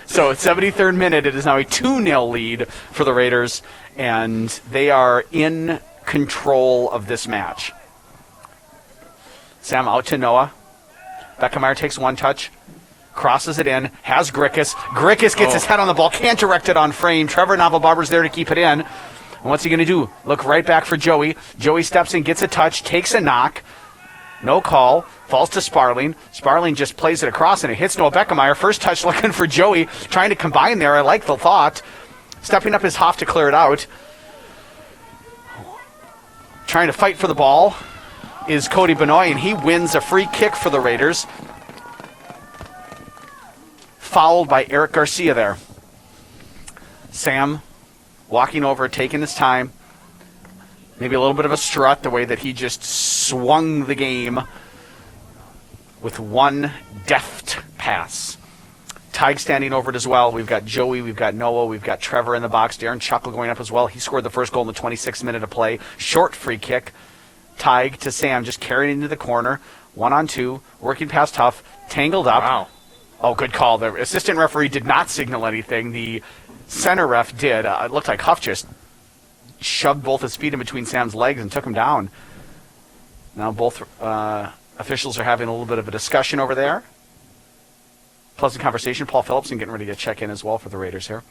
[SPEAKER 1] So, 73rd minute, it is now a 2-0 lead for the Raiders, and they are in control of this match. Sam out to Noah. Beckemeyer takes one touch, crosses it in, has Grickus. Grickus gets his head on the ball, can't direct it on frame. Trevor Nava-Barber's there to keep it in. And what's he going to do? Look right back for Joey. Joey steps in, gets a touch, takes a knock. No call. Falls to Sparling. Sparling just plays it across, and it hits Noah Beckemeyer. First touch looking for Joey, trying to combine there. I like the thought. Stepping up his Hoff to clear it out. Trying to fight for the ball is Cody Benoit, and he wins a free kick for the Raiders. Fouled by Eric Garcia there. Sam walking over, taking his time. Maybe a little bit of a strut, the way that he just swung the game with one deft pass. Tig standing over it as well. We've got Joey, we've got Noah, we've got Trevor in the box. Darren Chuckle going up as well. He scored the first goal in the 26th minute of play. Short free kick. Tig to Sam, just carried into the corner. 1-on-2, working past Huff, tangled up.
[SPEAKER 2] Wow.
[SPEAKER 1] Oh, good call. The assistant referee did not signal anything. The center ref did. It looked like Huff just shoved both his feet in between Sam's legs and took him down. Now both officials are having a little bit of a discussion over there. Pleasant conversation. Paul Phillipson getting ready to check in as well for the Raiders here.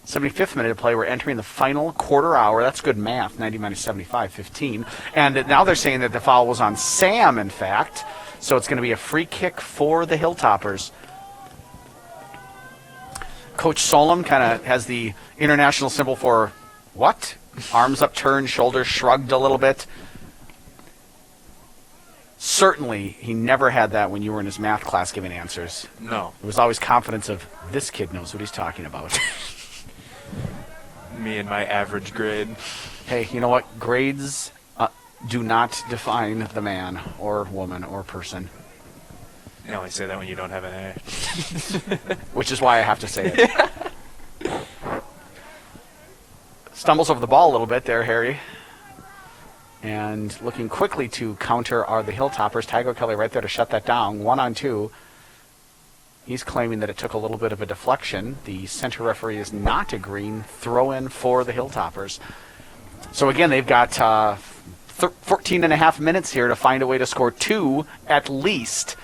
[SPEAKER 1] 75th minute of play. We're entering the final quarter hour. That's good math. 90 minus 75, 15. And now they're saying that the foul was on Sam, in fact. So it's going to be a free kick for the Hilltoppers. Coach Solom kind of has the international symbol for what? Arms upturned, shoulders shrugged a little bit. Certainly, he never had that when you were in his math class giving answers.
[SPEAKER 2] No.
[SPEAKER 1] It was always confidence of, this kid knows what he's talking about.
[SPEAKER 2] Me and my average grade.
[SPEAKER 1] Hey, you know what? Grades do not define the man or woman or person.
[SPEAKER 2] You only say that when you don't have an A.
[SPEAKER 1] Which is why I have to say it. Stumbles over the ball a little bit there, Harry. And looking quickly to counter are the Hilltoppers. Tygo Kelly right there to shut that down. 1-on-2. He's claiming that it took a little bit of a deflection. The center referee is not agreeing. Throw in for the Hilltoppers. So again, they've got 14 and a half minutes here to find a way to score 2 at least.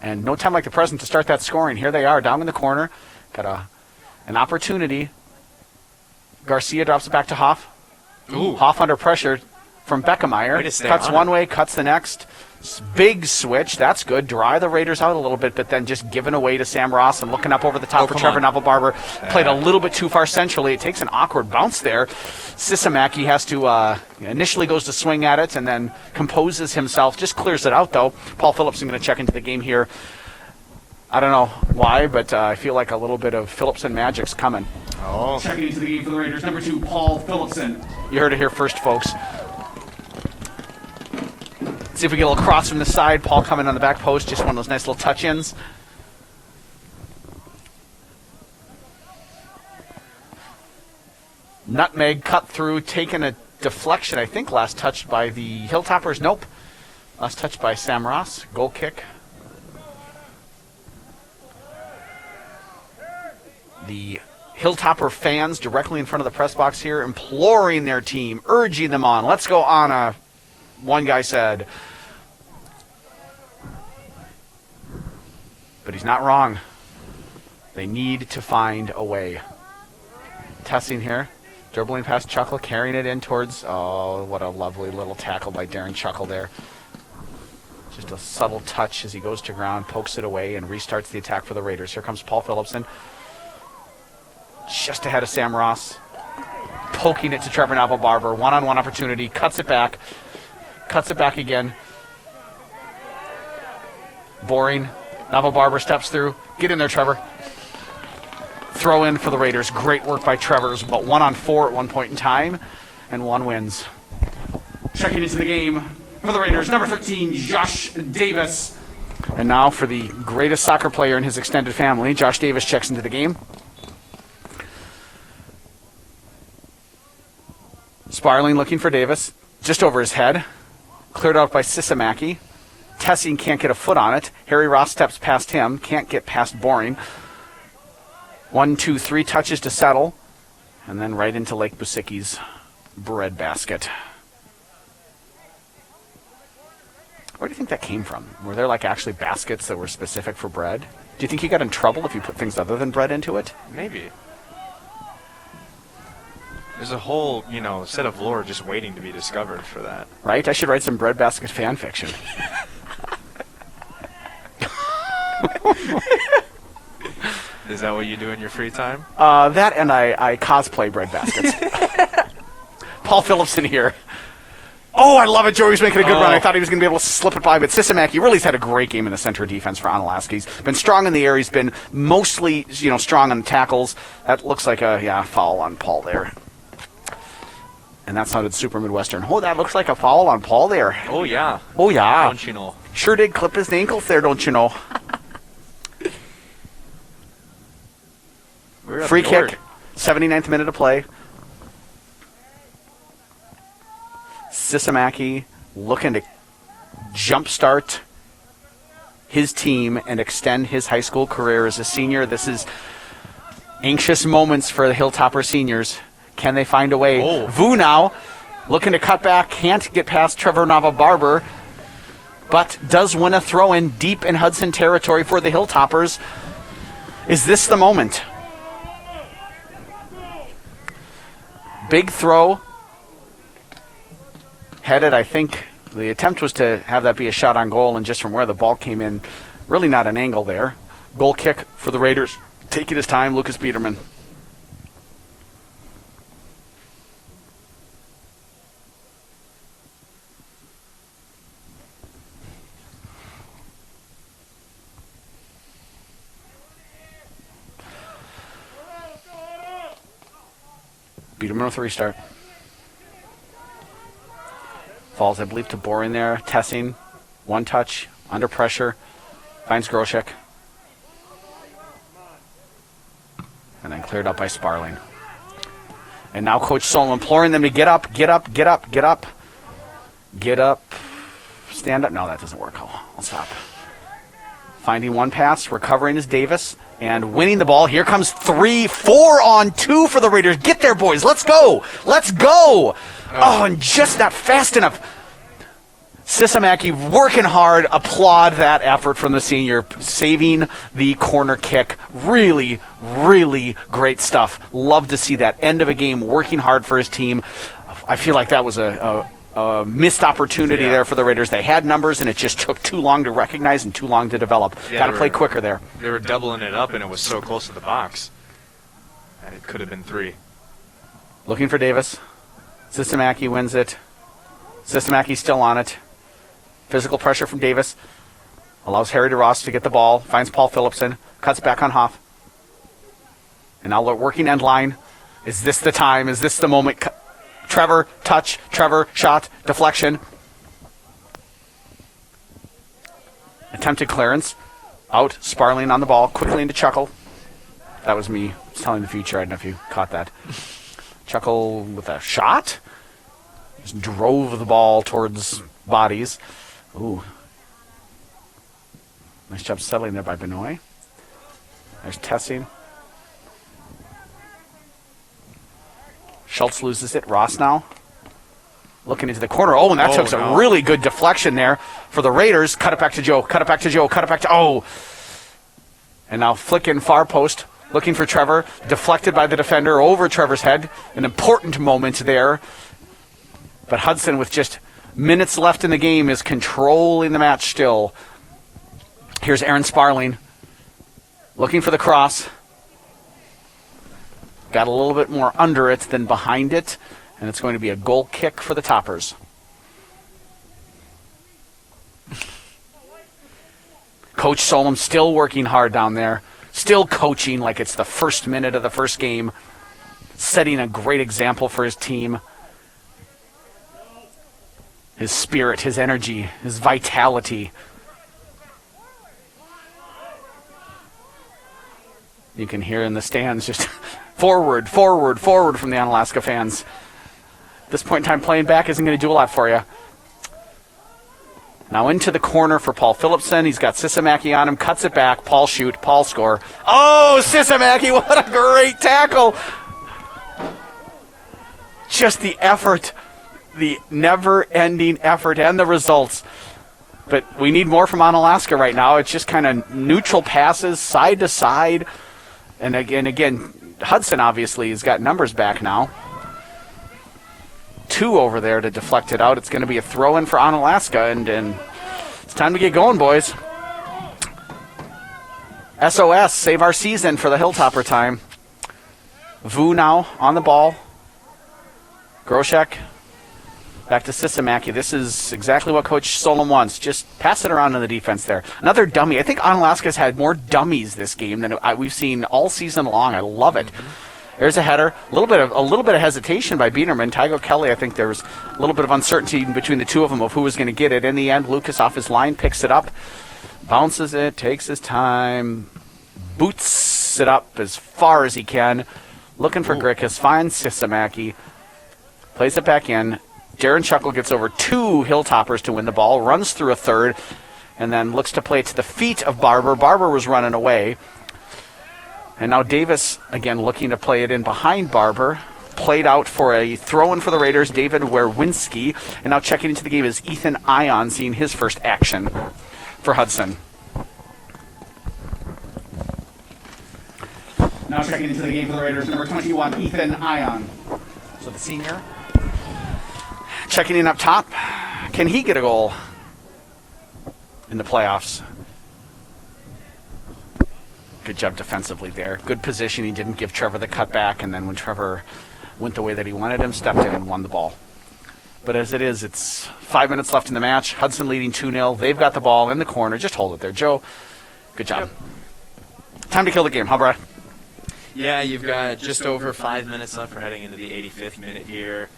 [SPEAKER 1] And no time like the present to start that scoring. Here they are down in the corner. Got an opportunity. Garcia drops it back to Hoff.
[SPEAKER 2] Ooh.
[SPEAKER 1] Hoff under pressure from Beckemeyer. Cuts one way, cuts the next. Big switch. That's good. Dry the Raiders out a little bit, but then just giving away to Sam Ross and looking up over the top for Trevor Nava-Barber. Played a little bit too far centrally. It takes an awkward bounce there. Sisamaki has to initially goes to swing at it and then composes himself. Just clears it out, though. Paul Phillipson going to check into the game here. I don't know why, but I feel like a little bit of Phillipson magic's coming.
[SPEAKER 2] Oh.
[SPEAKER 3] Checking into the game for the Raiders, number 2, Paul Phillipson.
[SPEAKER 1] You heard it here first, folks. See if we get a little cross from the side. Paul coming on the back post. Just one of those nice little touch-ins. Nutmeg cut through, taking a deflection, I think, last touched by the Hilltoppers. Nope. Last touched by Sam Ross. Goal kick. The Hilltopper fans directly in front of the press box here, imploring their team, urging them on. Let's go, Anna, one guy said. But he's not wrong. They need to find a way. Testing here. Dribbling past Chuckle, carrying it in towards, oh, what a lovely little tackle by Darren Chuckle there. Just a subtle touch as he goes to ground, pokes it away, and restarts the attack for the Raiders. Here comes Paul Phillipson. Just ahead of Sam Ross. Poking it to Trevor Navel-Barber. One-on-one opportunity. Cuts it back. Cuts it back again. Boring. Navel-Barber steps through. Get in there, Trevor. Throw in for the Raiders. Great work by Trevor's, but 1-on-4 at one point in time, and one wins. Checking into the game for the Raiders, number 13, Josh Davis. And now for the greatest soccer player in his extended family, Josh Davis checks into the game. Sparling looking for Davis, just over his head. Cleared out by Sisamaki. Tessing can't get a foot on it. Harry Ross steps past him, can't get past Boring. 1, 2, 3 touches to settle, and then right into Lake Busicki's bread basket. Where do you think that came from? Were there like actually baskets that were specific for bread? Do you think you got in trouble if you put things other than bread into it?
[SPEAKER 2] Maybe. There's a whole, set of lore just waiting to be discovered for that.
[SPEAKER 1] Right? I should write some bread basket fan fiction.
[SPEAKER 2] Is that what you do in your free time?
[SPEAKER 1] That and I cosplay bread baskets. Paul Phillipson here. Oh, I love it. Joey's making a good run. I thought he was going to be able to slip it by, but Sisamaki really has had a great game in the center defense for Onalaska. He's been strong in the air. He's been mostly, strong on the tackles. That looks like a foul on Paul there. And that sounded super Midwestern. Oh, that looks like a foul on Paul there.
[SPEAKER 2] Oh, yeah.
[SPEAKER 1] Oh, yeah.
[SPEAKER 2] Don't you know?
[SPEAKER 1] Sure did clip his ankles there, don't you know? Free kick, 79th minute of play. Sisamaki looking to jumpstart his team and extend his high school career as a senior. This is anxious moments for the Hilltopper seniors. Can they find a way?
[SPEAKER 2] Oh.
[SPEAKER 1] Vu now looking to cut back, can't get past Trevor Navel-Barber, but does win a throw-in deep in Hudson territory for the Hilltoppers. Is this the moment? Big throw. Headed, I think. The attempt was to have that be a shot on goal, and just from where the ball came in, really not an angle there. Goal kick for the Raiders. Taking his time, Lucas Biederman. Biederman with a restart. Falls, I believe, to Boring there. Tessing. One touch. Under pressure. Finds Groshek. And then cleared up by Sparling. And now Coach Solom imploring them to get up, get up, get up, get up. Get up. Stand up. No, that doesn't work. I'll stop. Finding one pass. Recovering is Davis. And winning the ball. Here comes 4-on-2 for the Raiders. Get there, boys. Let's go. Let's go. Oh, and just not fast enough. Sisamaki working hard. Applaud that effort from the senior. Saving the corner kick. Really, really great stuff. Love to see that. End of a game. Working hard for his team. I feel like that was a missed opportunity there for the Raiders. They had numbers, and it just took too long to recognize and too long to develop. Got to play quicker there.
[SPEAKER 2] They were doubling it up, and it was so close to the box. And it could have been 3.
[SPEAKER 1] Looking for Davis. Sisamaki wins it. Sisamaki still on it. Physical pressure from Davis. Allows Harry DeRoss to get the ball. Finds Paul Phillipson. Cuts back on Hoff. And now working end line. Is this the time? Is this the moment? Trevor, touch. Trevor, shot. Deflection. Attempted clearance. Out. Sparling on the ball. Quickly into Chuckle. That was me telling the future. I don't know if you caught that. Chuckle with a shot. Just drove the ball towards bodies. Ooh. Nice job settling there by Benoit. There's Tessing. Schultz loses it. Ross now. Looking into the corner. Oh, and that took a really good deflection there for the Raiders. Cut it back to Joe. Cut it back to Joe. Cut it back to... Oh! And now flick in far post. Looking for Trevor. Deflected by the defender over Trevor's head. An important moment there. But Hudson, with just minutes left in the game, is controlling the match still. Here's Aaron Sparling. Looking for the cross. Got a little bit more under it than behind it. And it's going to be a goal kick for the Toppers. Coach Solom still working hard down there. Still coaching like it's the first minute of the first game. Setting a great example for his team. His spirit, his energy, his vitality. You can hear in the stands just forward, forward, forward from the Onalaska fans. At this point in time, playing back isn't going to do a lot for you. Now into the corner for Paul Phillipson. He's got Sisamaki on him. Cuts it back. Paul shoot. Paul score. Oh, Sisamaki, what a great tackle. Just the effort. The never-ending effort and the results. But we need more from Onalaska right now. It's just kind of neutral passes, side to side. And again, Hudson obviously has got numbers back now. 2 over there to deflect it out. It's going to be a throw-in for Onalaska, and it's time to get going, boys. SOS, save our season for the Hilltopper time. Vu now on the ball. Groshek. Back to Sisamaki. This is exactly what Coach Solom wants. Just pass it around to the defense there. Another dummy. I think Onalaska's had more dummies this game than we've seen all season long. I love it. There's a header. A little bit of hesitation by Bienerman. Tygo Kelly, I think there was a little bit of uncertainty between the two of them of who was going to get it. In the end, Lucas off his line picks it up, bounces it, takes his time, boots it up as far as he can. Looking for Grickus, finds Sisamaki, plays it back in. Darren Chuckle gets over 2 Hilltoppers to win the ball, runs through a third, and then looks to play it to the feet of Barber. Barber was running away. And now Davis, again, looking to play it in behind Barber. Played out for a throw-in for the Raiders, David Werwinski. And now checking into the game is Ethan Ion, seeing his first action for Hudson. Now checking into the game for the Raiders, number 21, Ethan Ion. So the senior. Checking in up top. Can he get a goal in the playoffs? Good job defensively there. Good position. He didn't give Trevor the cutback, and then when Trevor went the way that he wanted him, stepped in and won the ball. But as it is, it's 5 minutes left in the match. Hudson leading 2-0. They've got the ball in the corner. Just hold it there, Joe. Good job. Yep. Time to kill the game, huh, Brad?
[SPEAKER 2] Yeah, you've got just over 5 minutes left. We're heading into the 85th minute here.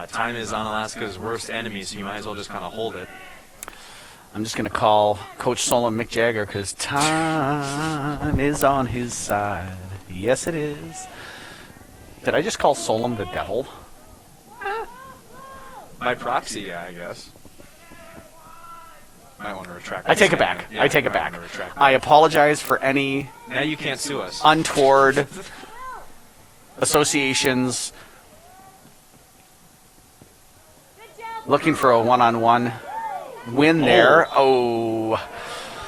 [SPEAKER 2] Time is Onalaska's worst enemy, so you might as well just kind of hold it.
[SPEAKER 1] I'm just going to call Coach Solom Mick Jagger because time is on his side. Yes, it is. Did I just call Solom the devil?
[SPEAKER 2] By proxy, yeah, I guess. Might want to retract.
[SPEAKER 1] I take it back.
[SPEAKER 2] Yeah,
[SPEAKER 1] I take it back. I apologize for any
[SPEAKER 2] Now you can't sue us.
[SPEAKER 1] untoward associations looking for a one-on-one win there. Oh.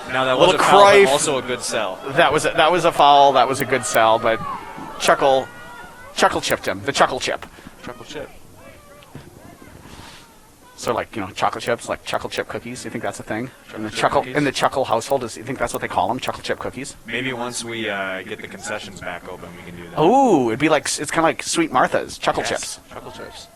[SPEAKER 2] Now that was a foul, but also a good sell.
[SPEAKER 1] That was a foul. That was a good sell, but Chuckle chipped him. The Chuckle chip.
[SPEAKER 2] Chuckle chip.
[SPEAKER 1] So like, chocolate chips, like chocolate chip cookies. You think that's a thing? In the Chuckle household, you think that's what they call them? Chocolate chip cookies?
[SPEAKER 2] Maybe once we get the concessions back open, we can do that.
[SPEAKER 1] Oh, it's kind of like Sweet Martha's Chuckle chips.
[SPEAKER 2] Chuckle chips.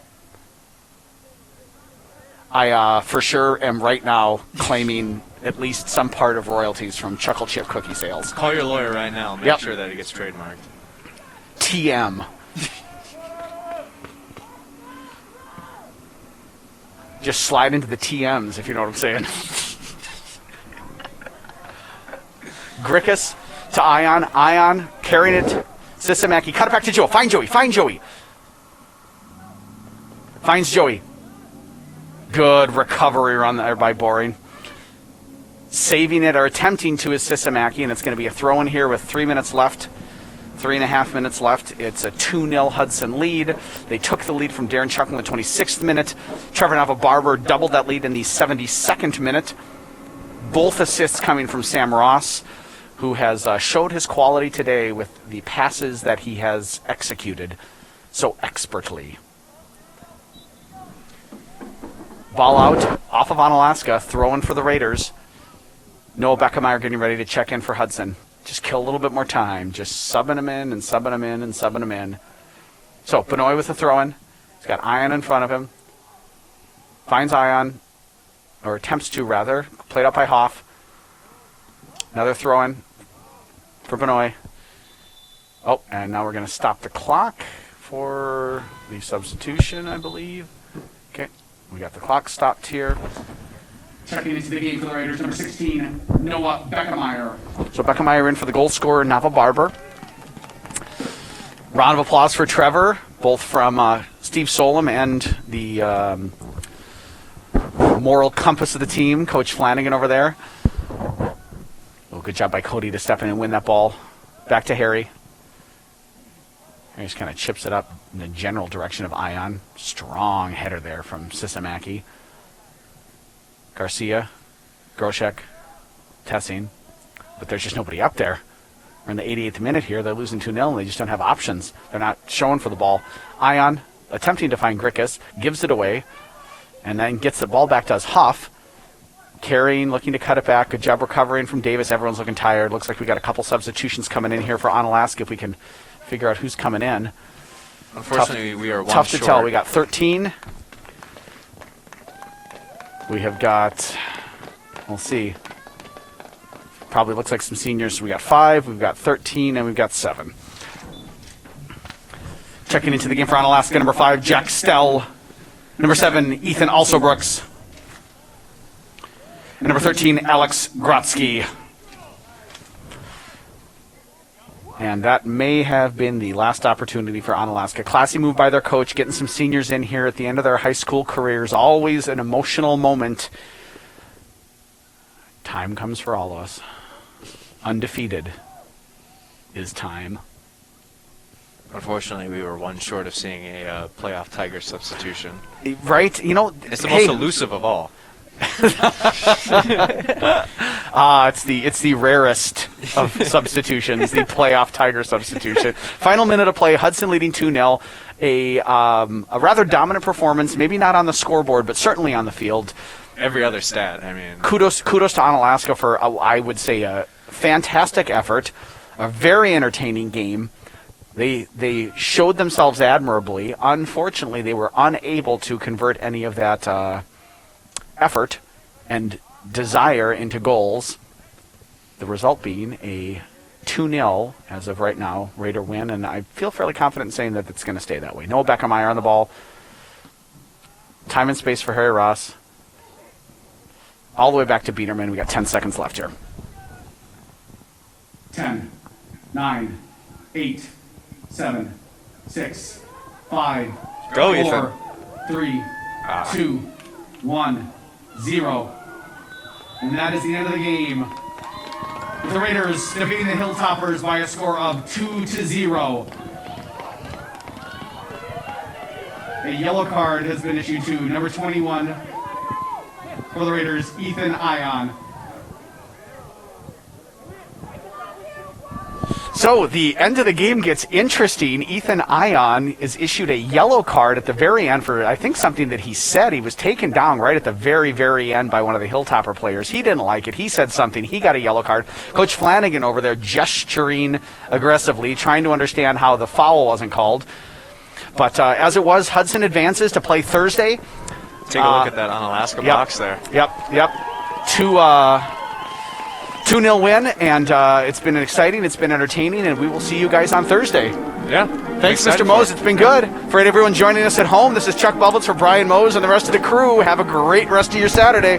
[SPEAKER 1] I for sure am right now claiming at least some part of royalties from Chuckle chip cookie sales.
[SPEAKER 2] Call your lawyer right now. Make sure that it gets trademarked.
[SPEAKER 1] TM. Just slide into the TMs, if you know what I'm saying. Grickus to Ion. Ion carrying it. Sisamaki, cut it back to Joe. Find Joey. Finds Joey. Good recovery run there by Boring. Saving it or attempting to is Sisamaki, and it's going to be a throw in here with 3 minutes left. 3.5 minutes left. It's a 2-0 Hudson lead. They took the lead from Darren Chuck in the 26th minute. Trevor Nava-Barber doubled that lead in the 72nd minute. Both assists coming from Sam Ross, who has showed his quality today with the passes that he has executed so expertly. Ball out, off of Onalaska, throwing for the Raiders. Noah Beckemeyer getting ready to check in for Hudson. Just kill a little bit more time. Just subbing him in and subbing him in and subbing him in. So, Benoit with the throw-in. He's got Ion in front of him. Finds Ion, or attempts to, rather. Played up by Hoff. Another throw-in for Benoit. Oh, and now we're going to stop the clock for the substitution, I believe. Okay, we got the clock stopped here.
[SPEAKER 3] Checking into the game for the Raiders, number 16, Noah Beckemeyer.
[SPEAKER 1] So Beckemeyer in for the goal scorer, Nava-Barber. Round of applause for Trevor, both from Steve Solom and the moral compass of the team, Coach Flanagan over there. Oh, good job by Cody to step in and win that ball. Back to Harry. Harry just kind of chips it up in the general direction of Ion. Strong header there from Sisamaki. Garcia, Groshek, Tessing. But there's just nobody up there. We're in the 88th minute here. They're losing 2-0, and they just don't have options. They're not showing for the ball. Ion, attempting to find Grickus, gives it away, and then gets the ball back to us. Huff, carrying, looking to cut it back. Good job recovering from Davis. Everyone's looking tired. Looks like we got a couple substitutions coming in here for Onalaska if we can figure out who's coming in.
[SPEAKER 2] Unfortunately, we are one
[SPEAKER 1] tough
[SPEAKER 2] short.
[SPEAKER 1] to tell. We got 13. We have got, we'll see. Probably looks like some seniors. We got 5, we've got 13, and we've got 7. Checking into the game for Onalaska, number 5, Jack Stell. Number 7, Ethan Alsobrooks. And number 13, Alex Grotsky. And that may have been the last opportunity for Onalaska. Classy move by their coach, getting some seniors in here at the end of their high school careers. Always an emotional moment. Time comes for all of us. Undefeated is time.
[SPEAKER 2] Unfortunately, we were one short of seeing a playoff Tiger substitution.
[SPEAKER 1] Right? You know,
[SPEAKER 2] It's the most elusive of all.
[SPEAKER 1] It's the rarest of substitutions, the playoff Tiger substitution. Final minute of play, Hudson leading 2-0. A rather dominant performance, maybe not on the scoreboard, but certainly on the field.
[SPEAKER 2] Every other stat, I mean.
[SPEAKER 1] Kudos to Onalaska for, I would say, a fantastic effort, a very entertaining game. They showed themselves admirably. Unfortunately, they were unable to convert any of that effort and desire into goals. The result being a 2-0 as of right now, Raider win, and I feel fairly confident in saying that it's going to stay that way. Noah Beckemeyer on the ball. Time and space for Harry Ross. All the way back to Biederman. We got 10 seconds left here.
[SPEAKER 3] 10, 9, 8, 7, 6, 5,
[SPEAKER 2] Go,
[SPEAKER 3] 4,
[SPEAKER 2] Ethan.
[SPEAKER 3] 3, 2, 1, 0. And that is the end of the game. The Raiders defeating the Hilltoppers by a score of 2-0. A yellow card has been issued to number 21 for the Raiders, Ethan Ion.
[SPEAKER 1] So the end of the game gets interesting. Ethan Ion is issued a yellow card at the very end for, I think, something that he said. He was taken down right at the very, very end by one of the Hilltopper players. He didn't like it. He said something. He got a yellow card. Coach Flanagan over there gesturing aggressively, trying to understand how the foul wasn't called. But as it was, Hudson advances to play Thursday.
[SPEAKER 2] Take a look at that Onalaska box there.
[SPEAKER 1] Yep. 2-0 win, and it's been exciting, it's been entertaining, and we will see you guys on Thursday.
[SPEAKER 2] Yeah.
[SPEAKER 1] Thanks, Mr. Mose. It's been good. For everyone joining us at home, this is Chuck Bubbles for Brian Mose and the rest of the crew. Have a great rest of your Saturday.